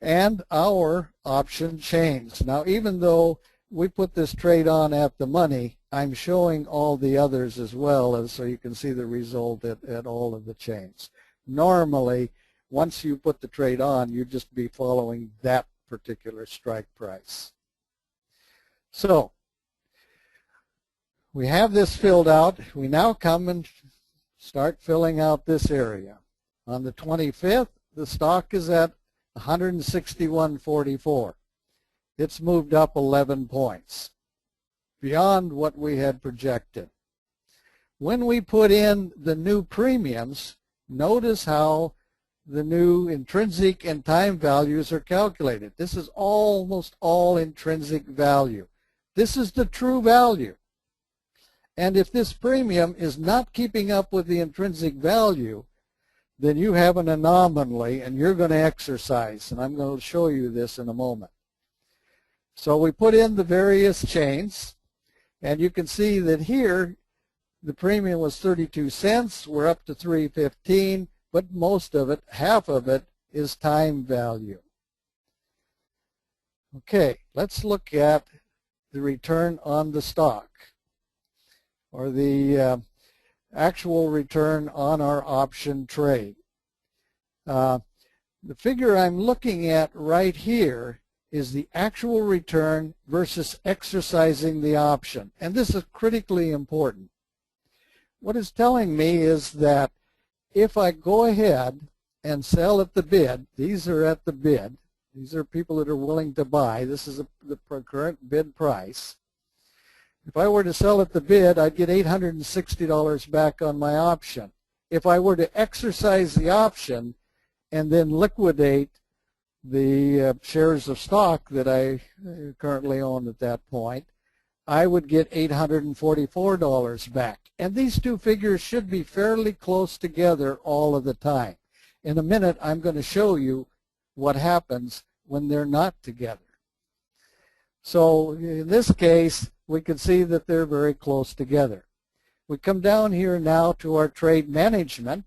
and our option chains. Now, even though we put this trade on at the money, I'm showing all the others as well, and so you can see the result at all of the chains. Normally, once you put the trade on, you'd just be following that particular strike price. So we have this filled out. We now come and start filling out this area. On the 25th, the stock is at 161.44. It's moved up 11 points beyond what we had projected. When we put in the new premiums, notice how the new intrinsic and time values are calculated. This is almost all intrinsic value. This is the true value. And if this premium is not keeping up with the intrinsic value, then you have an anomaly and you're going to exercise. And I'm going to show you this in a moment. So we put in the various chains, and you can see that here the premium was 32 cents. We're up to 3.15, but most of it, half of it, is time value. Okay, let's look at the return on the stock, or the actual return on our option trade. The figure I'm looking at right here is the actual return versus exercising the option. And this is critically important. What it's telling me is that if I go ahead and sell at the bid, these are at the bid, these are people that are willing to buy, this is the current bid price. If I were to sell at the bid, I'd get $860 back on my option. If I were to exercise the option and then liquidate the shares of stock that I currently own at that point, I would get $844 back. And these two figures should be fairly close together all of the time. In a minute, I'm going to show you what happens when they're not together. So in this case, we can see that they're very close together. We come down here now to our trade management,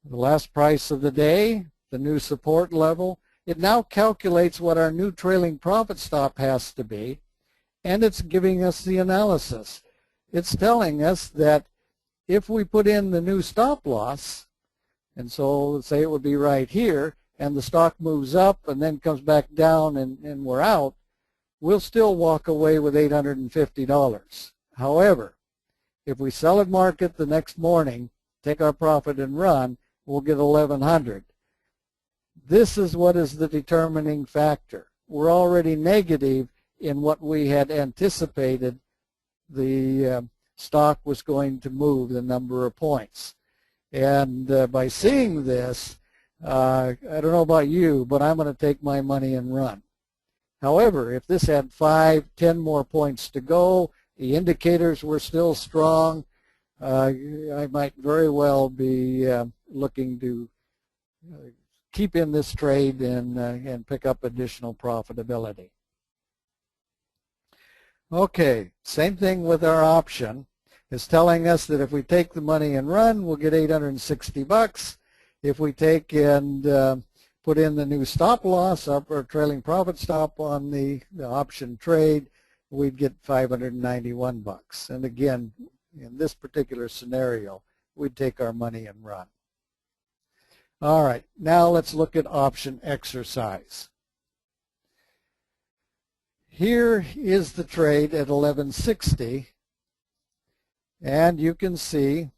the last price of the day, the new support level. It now calculates what our new trailing profit stop has to be, and it's giving us the analysis. It's telling us that if we put in the new stop loss, and so let's say it would be right here, and the stock moves up and then comes back down and we're out, we'll still walk away with $850. However, if we sell at market the next morning, take our profit and run, we'll get $1,100. This is what is the determining factor. We're already negative in what we had anticipated the stock was going to move, the number of points. And by seeing this, I don't know about you, but I'm going to take my money and run. However, if this had 5, 10 more points to go, the indicators were still strong, I might very well be looking to keep in this trade and pick up additional profitability. Okay, same thing with our option. It's telling us that if we take the money and run, we'll get 860 bucks. If we take and put in the new stop loss up or trailing profit stop on the option trade, we'd get 591 bucks. And again, in this particular scenario, we'd take our money and run. All right, now let's look at option exercise. Here is the trade at 1160, and you can see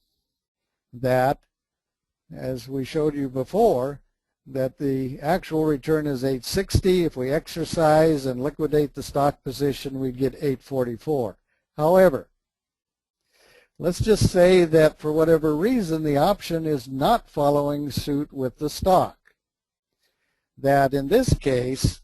that, as we showed you before, that the actual return is 860. If we exercise and liquidate the stock position, we get 844. However, let's just say that for whatever reason the option is not following suit with the stock. That in this case,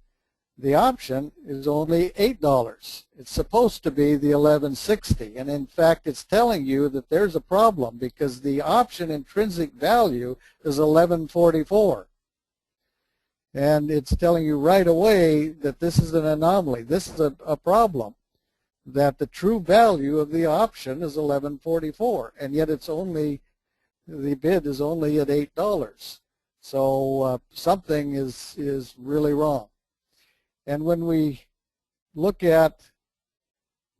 the option is only $8. It's supposed to be the 1160, and in fact it's telling you that there's a problem because the option intrinsic value is 1144. And it's telling you right away that this is an anomaly. This is a problem, that the true value of the option is 1144, and yet it's only, the bid is only at $8. So something is really wrong. And when we look at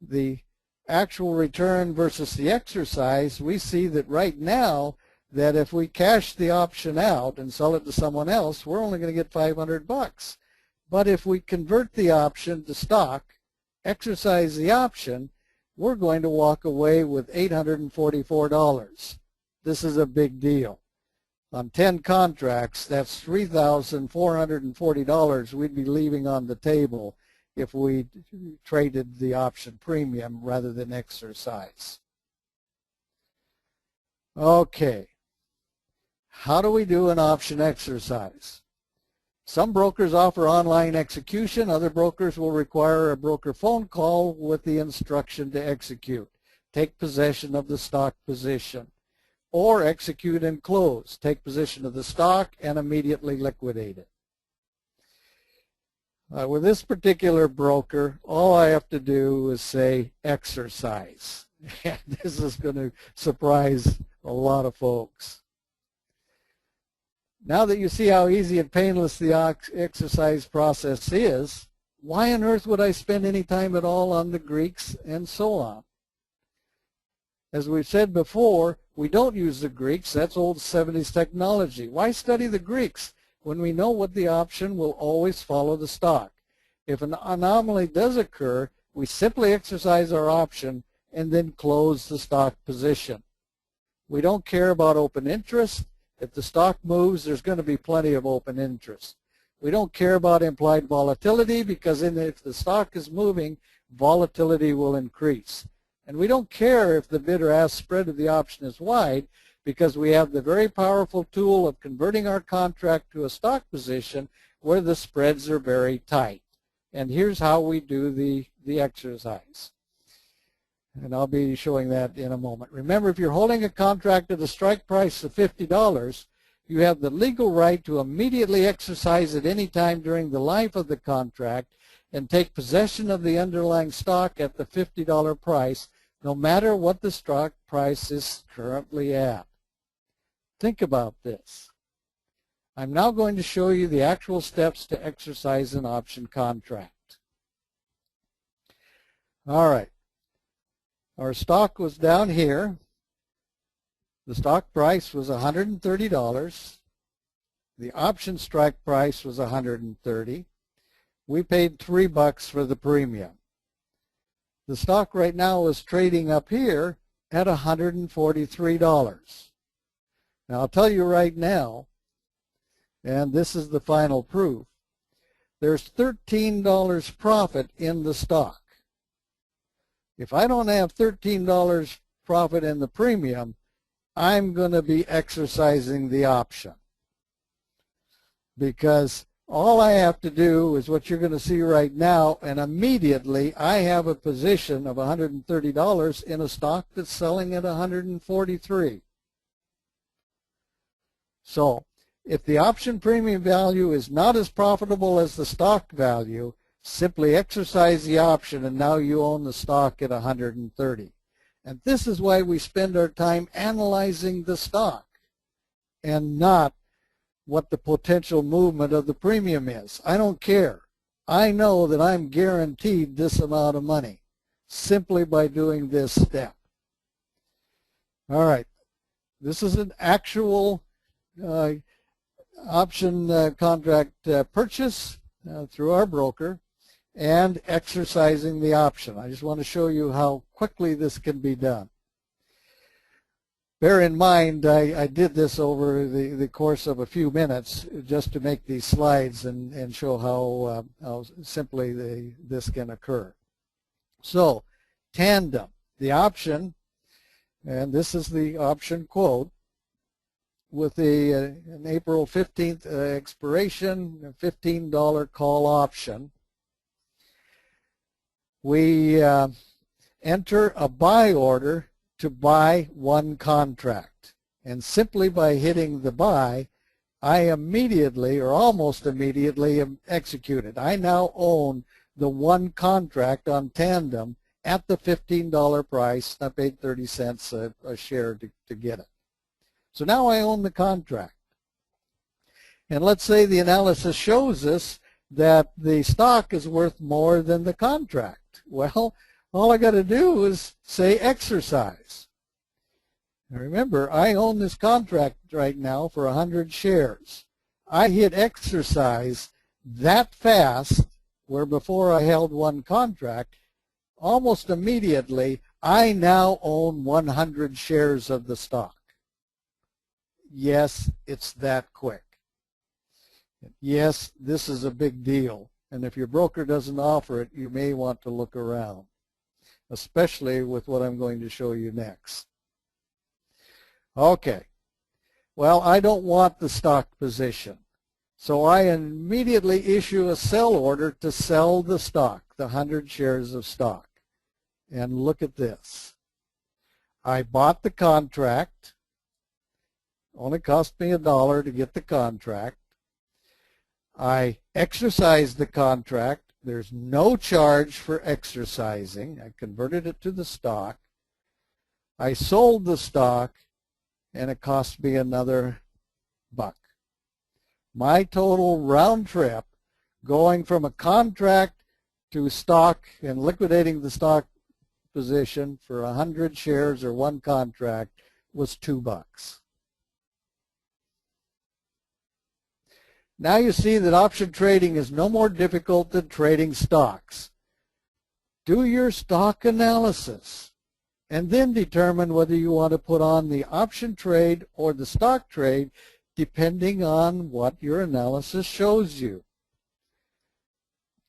the actual return versus the exercise, we see that right now that if we cash the option out and sell it to someone else, we're only going to get 500 bucks. But if we convert the option to stock, exercise the option, we're going to walk away with $844. This is a big deal. On 10 contracts, that's $3,440 we'd be leaving on the table if we traded the option premium rather than exercise. Okay, how do we do an option exercise? Some brokers offer online execution. Other brokers will require a broker phone call with the instruction to execute. Take possession of the stock position. Or execute and close. Take possession of the stock and immediately liquidate it. With this particular broker, all I have to do is say exercise. And this is going to surprise a lot of folks. Now that you see how easy and painless the exercise process is, why on earth would I spend any time at all on the Greeks and so on? As we've said before, we don't use the Greeks. That's old 70s technology. Why study the Greeks when we know what the option will always follow the stock? If an anomaly does occur, we simply exercise our option and then close the stock position. We don't care about open interest. If the stock moves, there's going to be plenty of open interest. We don't care about implied volatility because if the stock is moving, volatility will increase. And we don't care if the bid or ask spread of the option is wide because we have the very powerful tool of converting our contract to a stock position where the spreads are very tight. And here's how we do the exercise. And I'll be showing that in a moment. Remember, if you're holding a contract at a strike price of $50, you have the legal right to immediately exercise at any time during the life of the contract and take possession of the underlying stock at the $50 price, no matter what the stock price is currently at. Think about this. I'm now going to show you the actual steps to exercise an option contract. All right. Our stock was down here. The stock price was $130. The option strike price was $130. We paid $3 for the premium. The stock right now is trading up here at $143. Now I'll tell you right now, and this is the final proof, there's $13 profit in the stock. If I don't have $13 profit in the premium, I'm going to be exercising the option because All I have to do is what you're going to see right now, and immediately I have a position of $130 in a stock that's selling at $143. So if the option premium value is not as profitable as the stock value, simply exercise the option and now you own the stock at $130. And this is why we spend our time analyzing the stock and not what the potential movement of the premium is. I don't care. I know that I'm guaranteed this amount of money simply by doing this step. All right. This is an actual option contract purchase through our broker and exercising the option. I just want to show you how quickly this can be done. Bear in mind, I did this over the course of a few minutes just to make these slides and show how simply this can occur. So, tandem, the option, and this is the option quote, with an April 15th expiration, a $15 call option. We enter a buy order to buy one contract. And simply by hitting the buy, I immediately or almost immediately am executed. I now own the one contract on Tandem at the $15 price. I paid 30 cents a share to get it. So now I own the contract. And let's say the analysis shows us that the stock is worth more than the contract. Well, all I got to do is say exercise. Now remember, I own this contract right now for 100 shares. I hit exercise that fast, where before I held one contract, almost immediately I now own 100 shares of the stock. Yes, it's that quick. Yes, this is a big deal. And if your broker doesn't offer it, you may want to look around, especially with what I'm going to show you next. Okay. Well, I don't want the stock position. So I immediately issue a sell order to sell the stock, the 100 shares of stock. And look at this. I bought the contract. Only cost me $1 to get the contract. I exercised the contract. There's no charge for exercising. I converted it to the stock. I sold the stock, and it cost me another $1. My total round trip going from a contract to stock and liquidating the stock position for 100 shares or one contract was $2. Now you see that option trading is no more difficult than trading stocks. Do your stock analysis and then determine whether you want to put on the option trade or the stock trade depending on what your analysis shows you.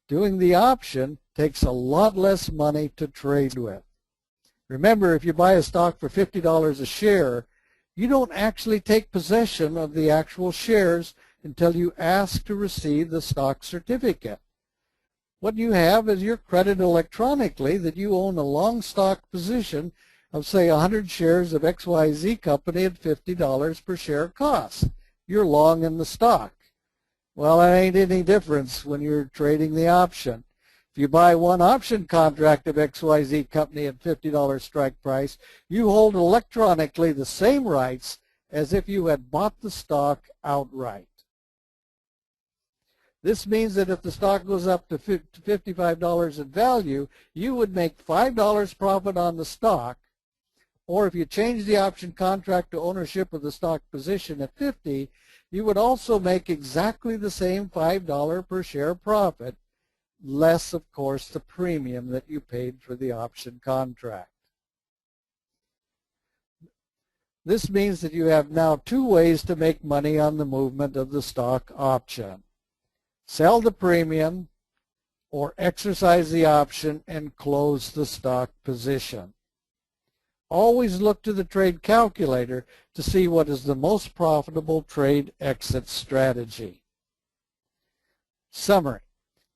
Doing the option takes a lot less money to trade with. Remember, if you buy a stock for $50 a share, you don't actually take possession of the actual shares until you ask to receive the stock certificate. What you have is you're credited electronically that you own a long stock position of, say, 100 shares of XYZ company at $50 per share cost. You're long in the stock. Well, that ain't any difference when you're trading the option. If you buy one option contract of XYZ company at $50 strike price, you hold electronically the same rights as if you had bought the stock outright. This means that if the stock goes up to $55 in value, you would make $5 profit on the stock, or if you change the option contract to ownership of the stock position at $50, you would also make exactly the same $5 per share profit, less, of course, the premium that you paid for the option contract. This means that you have now two ways to make money on the movement of the stock option. Sell the premium or exercise the option and close the stock position. Always look to the trade calculator to see what is the most profitable trade exit strategy. Summary.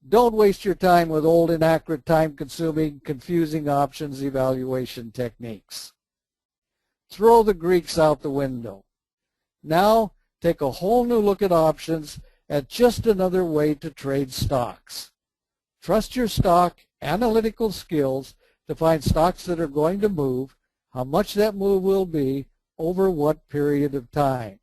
Don't waste your time with old, inaccurate, time-consuming, confusing options evaluation techniques. Throw the Greeks out the window. Now, take a whole new look at options as just another way to trade stocks. Trust your stock analytical skills to find stocks that are going to move, how much that move will be, over what period of time.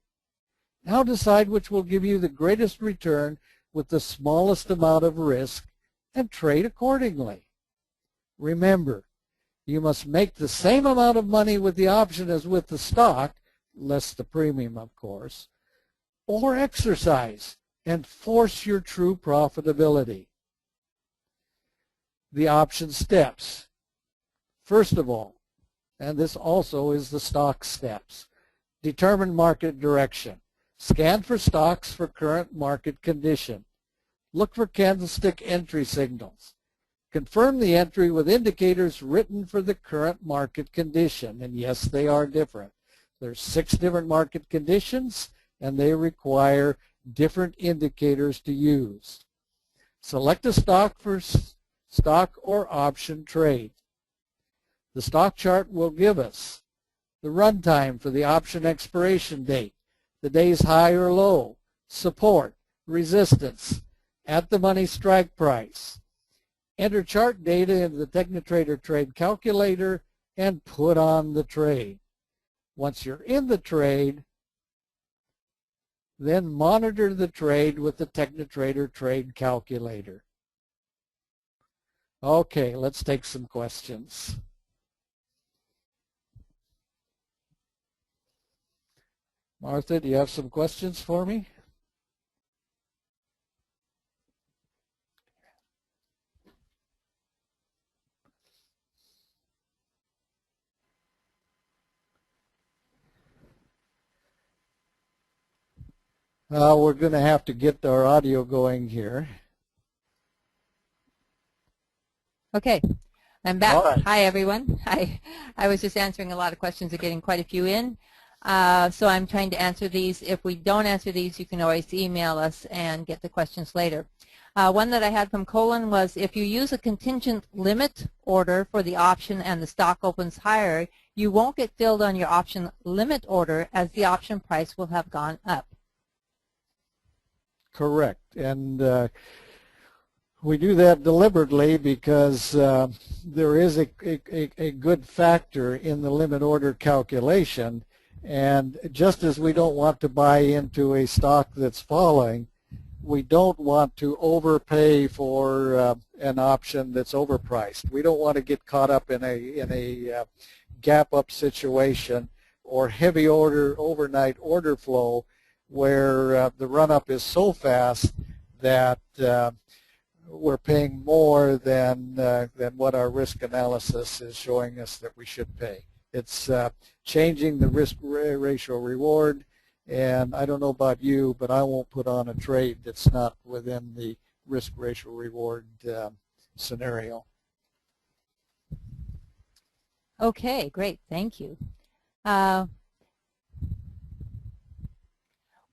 Now decide which will give you the greatest return with the smallest amount of risk and trade accordingly. Remember, you must make the same amount of money with the option as with the stock, less the premium of course, or exercise and force your true profitability. The option steps. First of all, and this also is the stock steps, determine market direction. Scan for stocks for current market condition. Look for candlestick entry signals. Confirm the entry with indicators written for the current market condition. And yes, they are different. There's 6 different market conditions, and they require different indicators to use. Select a stock for stock or option trade. The stock chart will give us the runtime for the option expiration date, the day's high or low, support, resistance, at the money strike price. Enter chart data into the TechniTrader trade calculator and put on the trade. Once you're in the trade, then monitor the trade with the TechniTrader trade calculator. Okay, let's take some questions. Martha, do you have some questions for me? We're going to have to get our audio going here. Okay, I'm back. All right. Hi, everyone. I was just answering a lot of questions and getting quite a few in. So I'm trying to answer these. If we don't answer these, you can always email us and get the questions later. One that I had from Colin was, if you use a contingent limit order for the option and the stock opens higher, you won't get filled on your option limit order as the option price will have gone up. Correct. And we do that deliberately because there is a good factor in the limit order calculation. And just as we don't want to buy into a stock that's falling, we don't want to overpay for an option that's overpriced. We don't want to get caught up in a gap up situation or heavy overnight order flow where the run up is so fast that we're paying more than what our risk analysis is showing us that we should pay. It's changing the risk ratio reward, and I don't know about you, but I won't put on a trade that's not within the risk ratio reward scenario. Okay, great. Thank you.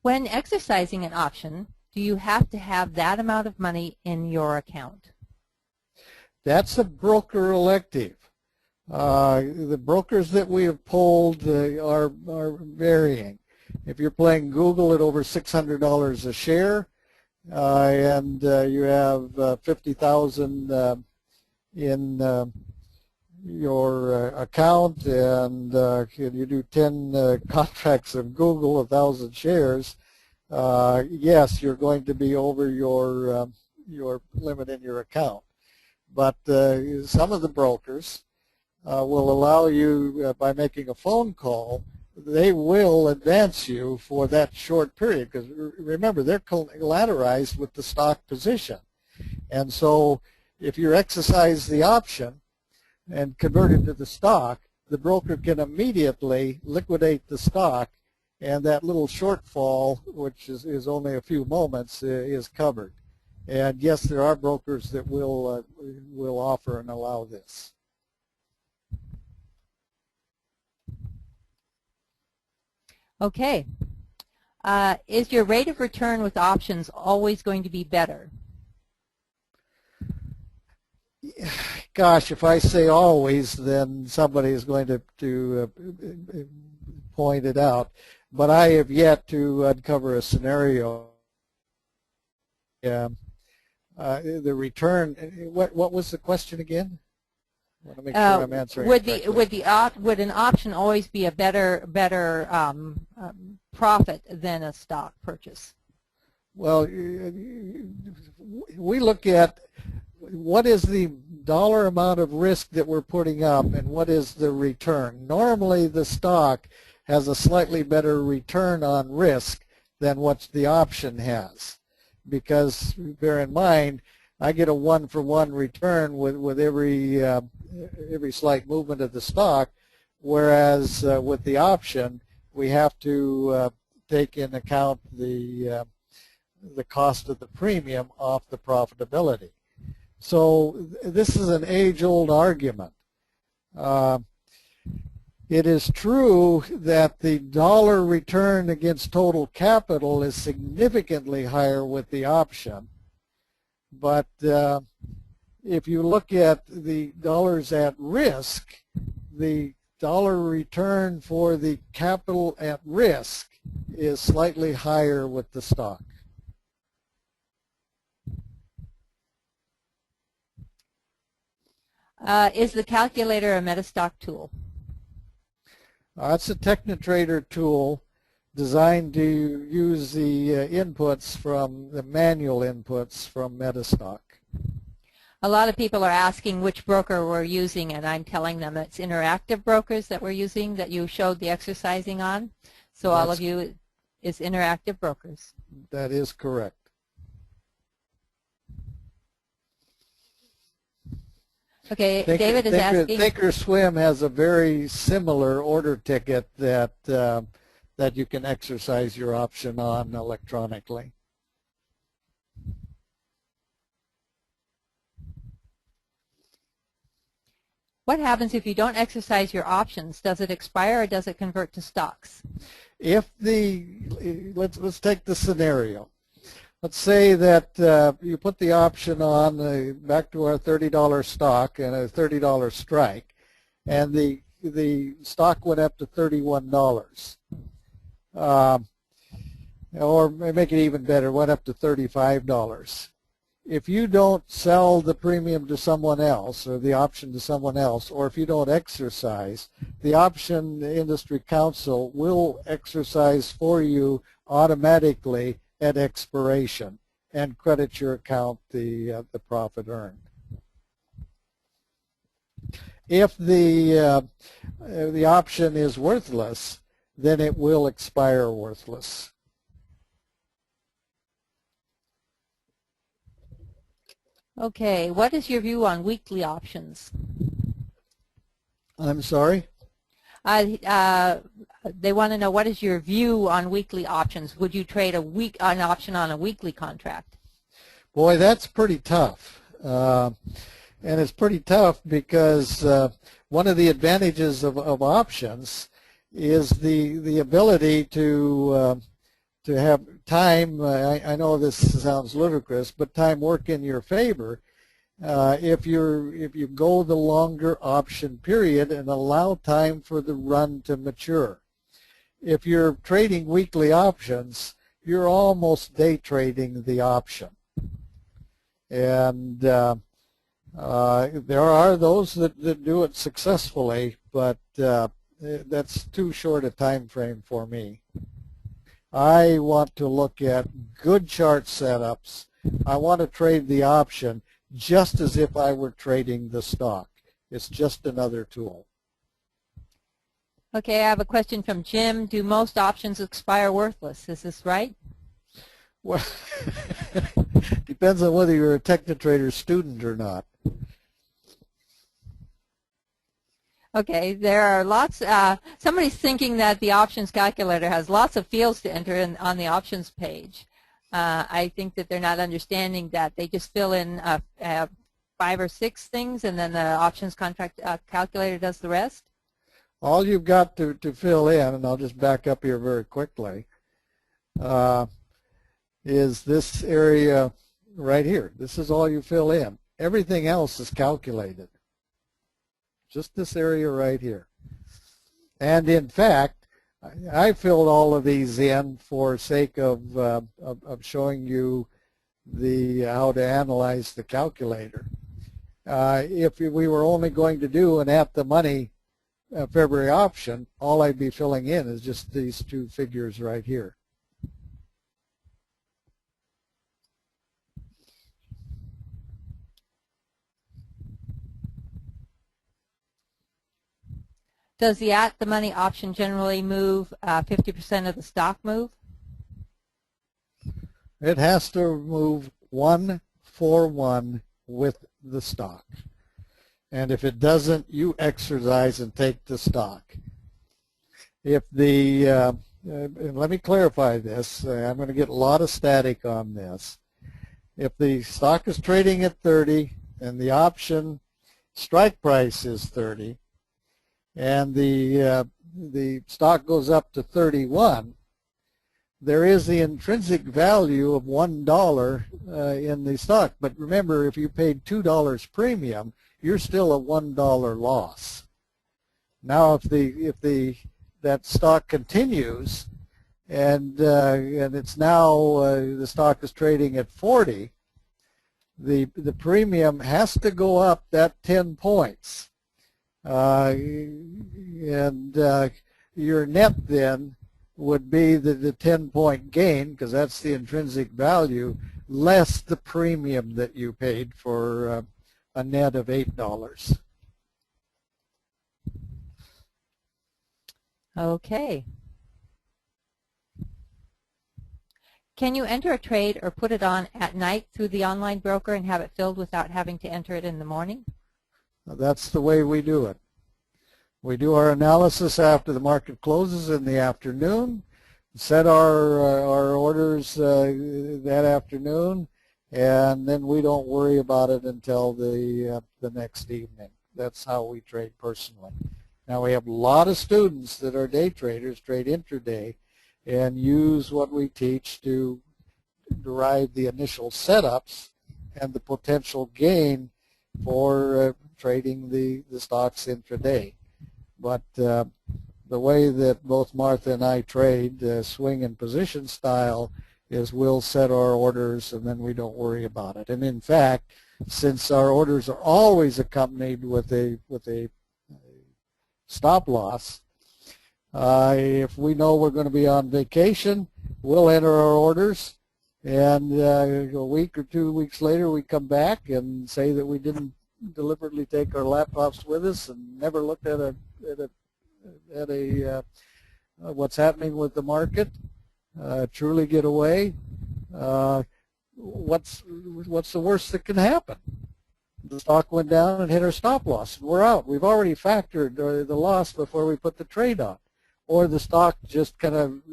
When exercising an option, do you have to have that amount of money in your account? That's a broker elective. The brokers that we have polled are varying. If you're playing Google at over $600 a share and you have 50,000 in your account and you do 10 contracts of Google, 1,000 shares, yes, you're going to be over your limit in your account. But some of the brokers will allow you, by making a phone call, they will advance you for that short period, because remember, they're collateralized with the stock position. And so if you exercise the option and convert it to the stock, the broker can immediately liquidate the stock, and that little shortfall, which is only a few moments, is covered. And yes, there are brokers that will offer and allow this. Okay. Is your rate of return with options always going to be better? gosh, if I say always, then somebody is going to point it out. But I have yet to uncover a scenario. The return. What was the question again? I want to make sure I'm answering it correctly. Would an option always be a better profit than a stock purchase? Well, we look at what is the dollar amount of risk that we're putting up and what is the return. Normally the stock has a slightly better return on risk than what the option has, because bear in mind I get a 1-for-1 return with every slight movement of the stock, whereas with the option we have to take into account the cost of the premium off the profitability. So this is an age-old argument. It is true that the dollar return against total capital is significantly higher with the option, but if you look at the dollars at risk, the dollar return for the capital at risk is slightly higher with the stock. Is the calculator a MetaStock tool? It's a TechnoTrader tool designed to use the inputs from the manual inputs from MetaStock. A lot of people are asking which broker we're using, and I'm telling them it's Interactive Brokers that we're using, that you showed the exercising on. So all of you, is Interactive Brokers. That is correct. Okay, David is asking. Thinkorswim has a very similar order ticket that that you can exercise your option on electronically. What happens if you don't exercise your options? Does it expire or does it convert to stocks? If let's take the scenario. Let's say that you put the option on back to our $30 stock and a $30 strike, and the stock went up to $31. Or make it even better, went up to $35. If you don't sell the premium to someone else or the option to someone else, or if you don't exercise, the Option Industry Council will exercise for you automatically at expiration and credit your account the profit earned. If the option is worthless, then it will expire worthless. Okay, what is your view on weekly options? I'm sorry? They want to know, what is your view on weekly options? Would you trade an option on a weekly contract? Boy, that's pretty tough. And it's pretty tough because one of the advantages of options is the ability to have time. I know this sounds ludicrous, but time work in your favor if you go the longer option period and allow time for the run to mature. If you're trading weekly options, you're almost day trading the option. And there are those that do it successfully, but that's too short a time frame for me. I want to look at good chart setups. I want to trade the option just as if I were trading the stock. It's just another tool. Okay, I have a question from Jim. Do most options expire worthless? Is this right? Well, depends on whether you're a TechnoTrader student or not. Okay, there are lots. Somebody's thinking that the options calculator has lots of fields to enter in on the options page. I think that they're not understanding that they just fill in 5 or 6 things, and then the options contract calculator does the rest. All you've got to fill in, and I'll just back up here very quickly, is this area right here. This is all you fill in. Everything else is calculated. just this area right here. And in fact, I filled all of these in for sake of showing you how to analyze the calculator. If we were only going to do an at-the-money February option, all I'd be filling in is just these two figures right here. Does the at-the-money option generally move 50% of the stock move? It has to move 1-for-1 with the stock. And if it doesn't, you exercise and take the stock. If the, let me clarify this, I'm going to get a lot of static on this. If the stock is trading at 30 and the option strike price is 30, and the stock goes up to 31, there is the intrinsic value of $1 in the stock. But remember, if you paid $2 premium, you're still a $1 loss. Now, if that stock continues, and it's now the stock is trading at 40, the premium has to go up that 10 points. And your net then would be the 10-point gain, because that's the intrinsic value, less the premium that you paid for a net of $8. Okay. Can you enter a trade or put it on at night through the online broker and have it filled without having to enter it in the morning? That's the way we do it. We do our analysis after the market closes in the afternoon, set our orders that afternoon, and then we don't worry about it until the next evening. That's how we trade personally. Now, we have a lot of students that are day traders, trade intraday, and use what we teach to derive the initial setups and the potential gain for trading the stocks intraday. But the way that both Martha and I trade, swing and position style, is we'll set our orders and then we don't worry about it. And in fact, since our orders are always accompanied with a stop loss, if we know we're going to be on vacation, we'll enter our orders, and a week or 2 weeks later we come back and say that we didn't deliberately take our laptops with us and never looked at what's happening with the market, truly get away. What's the worst that can happen? The stock went down and hit our stop loss, and we're out. We've already factored the loss before we put the trade on. Or the stock just kind of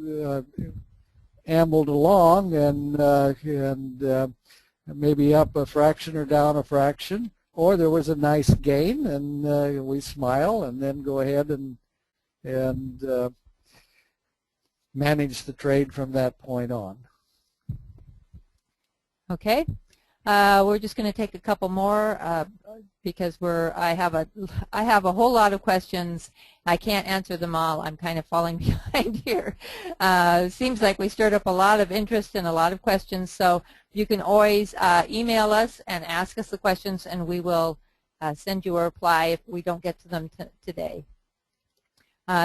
ambled along and maybe up a fraction or down a fraction, or there was a nice gain and we smile and then go ahead and manage the trade from that point on. Okay. We're just going to take a couple more because I have a whole lot of questions. I can't answer them all. I'm kind of falling behind here. Seems like we stirred up a lot of interest and a lot of questions. So you can always email us and ask us the questions, and we will send you a reply if we don't get to them today.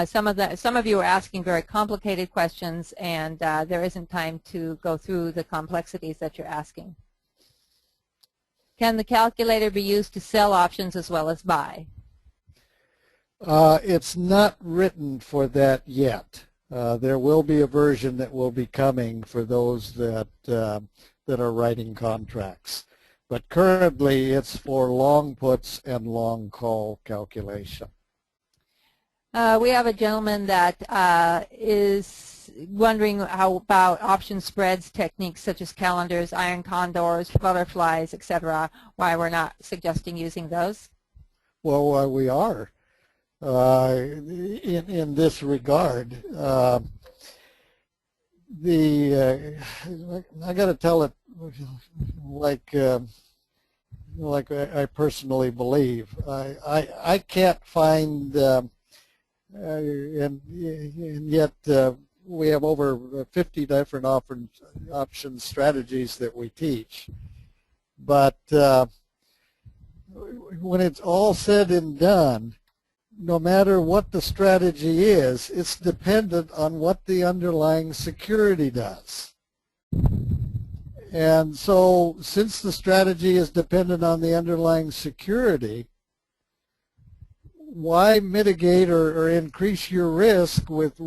Some of you are asking very complicated questions, and there isn't time to go through the complexities that you're asking. Can the calculator be used to sell options as well as buy? It's not written for that yet. There will be a version that will be coming for those that are writing contracts. But currently it's for long puts and long call calculation. We have a gentleman that is wondering how about option spreads techniques such as calendars, iron condors, butterflies, etc. Why we're not suggesting using those? Well, we are in this regard. I got to tell it like like I personally believe. I can't find, and yet we have over 50 different option strategies that we teach. But when it's all said and done, no matter what the strategy is, it's dependent on what the underlying security does. And so since the strategy is dependent on the underlying security, why mitigate or increase your risk with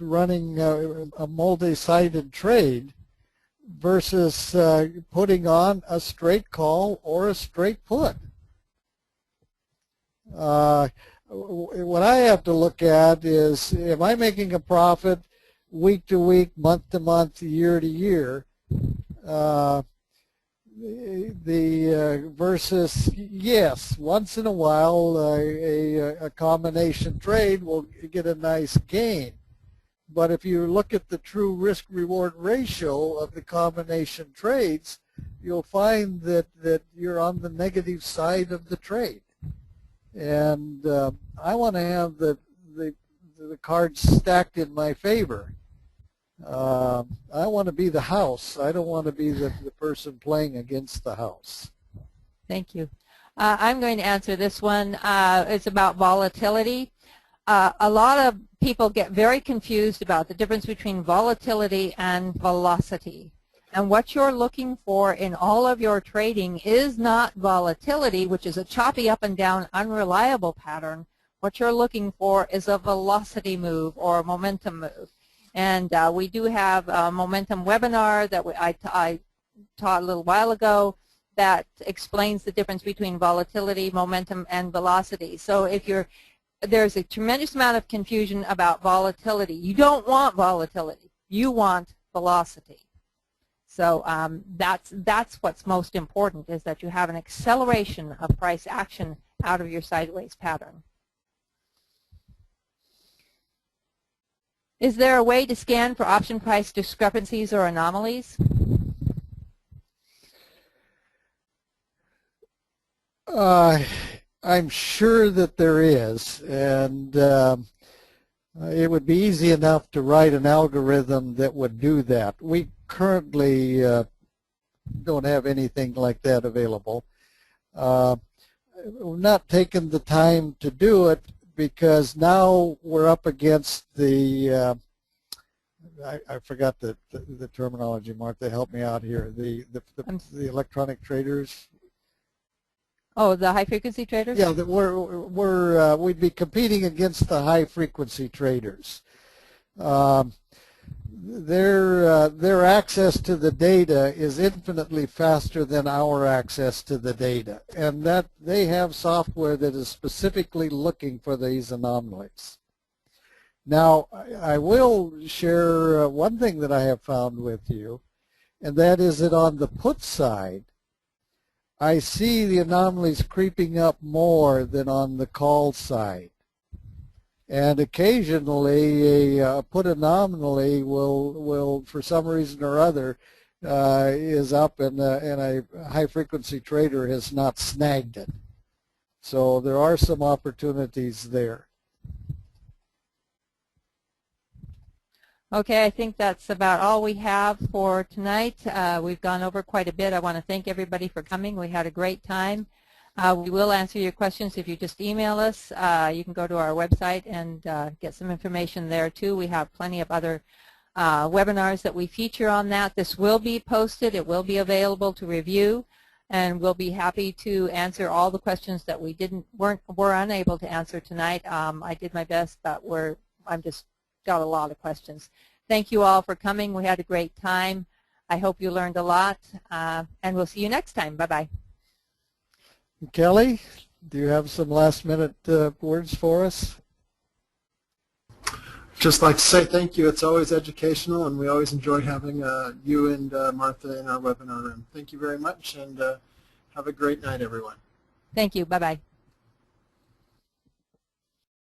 running a multi-sided trade versus putting on a straight call or a straight put? What I have to look at is, am I making a profit week to week, month to month, year to year? Versus, yes, once in a while a combination trade will get a nice gain. But if you look at the true risk-reward ratio of the combination trades, you'll find that you're on the negative side of the trade. And I want to have the cards stacked in my favor. I want to be the house. I don't want to be the person playing against the house. Thank you. I'm going to answer this one. It's about volatility. A lot of people get very confused about the difference between volatility and velocity. And what you're looking for in all of your trading is not volatility, which is a choppy up and down, unreliable pattern. What you're looking for is a velocity move or a momentum move. And we do have a momentum webinar that I taught a little while ago that explains the difference between volatility, momentum, and velocity. So if there's a tremendous amount of confusion about volatility. You don't want volatility. You want velocity. So that's what's most important, is that you have an acceleration of price action out of your sideways pattern. Is there a way to scan for option price discrepancies or anomalies? I'm sure that there is, and it would be easy enough to write an algorithm that would do that. We currently don't have anything like that available. We've not taken the time to do it because now we're up against the I forgot the terminology, Martha, help me out here. The electronic traders. Oh, the high-frequency traders? Yeah, that we'd be competing against the high-frequency traders. Their access to the data is infinitely faster than our access to the data, and that they have software that is specifically looking for these anomalies. Now, I will share one thing that I have found with you, and that is that on the put side, I see the anomalies creeping up more than on the call side. And occasionally a put anomaly will for some reason or other, is up and a high-frequency trader has not snagged it. So there are some opportunities there. Okay, I think that's about all we have for tonight. We've gone over quite a bit. I want to thank everybody for coming. We had a great time. We will answer your questions if you just email us. You can go to our website and get some information there too. We have plenty of other webinars that we feature on that. This will be posted. It will be available to review, and we'll be happy to answer all the questions that we were unable to answer tonight. I did my best, but I'm just got a lot of questions. Thank you all for coming. We had a great time. I hope you learned a lot, and we'll see you next time. Bye-bye. Kelly, do you have some last-minute words for us? Just like to say thank you. It's always educational, and we always enjoy having you and Martha in our webinar room. Thank you very much, and have a great night, everyone. Thank you. Bye-bye.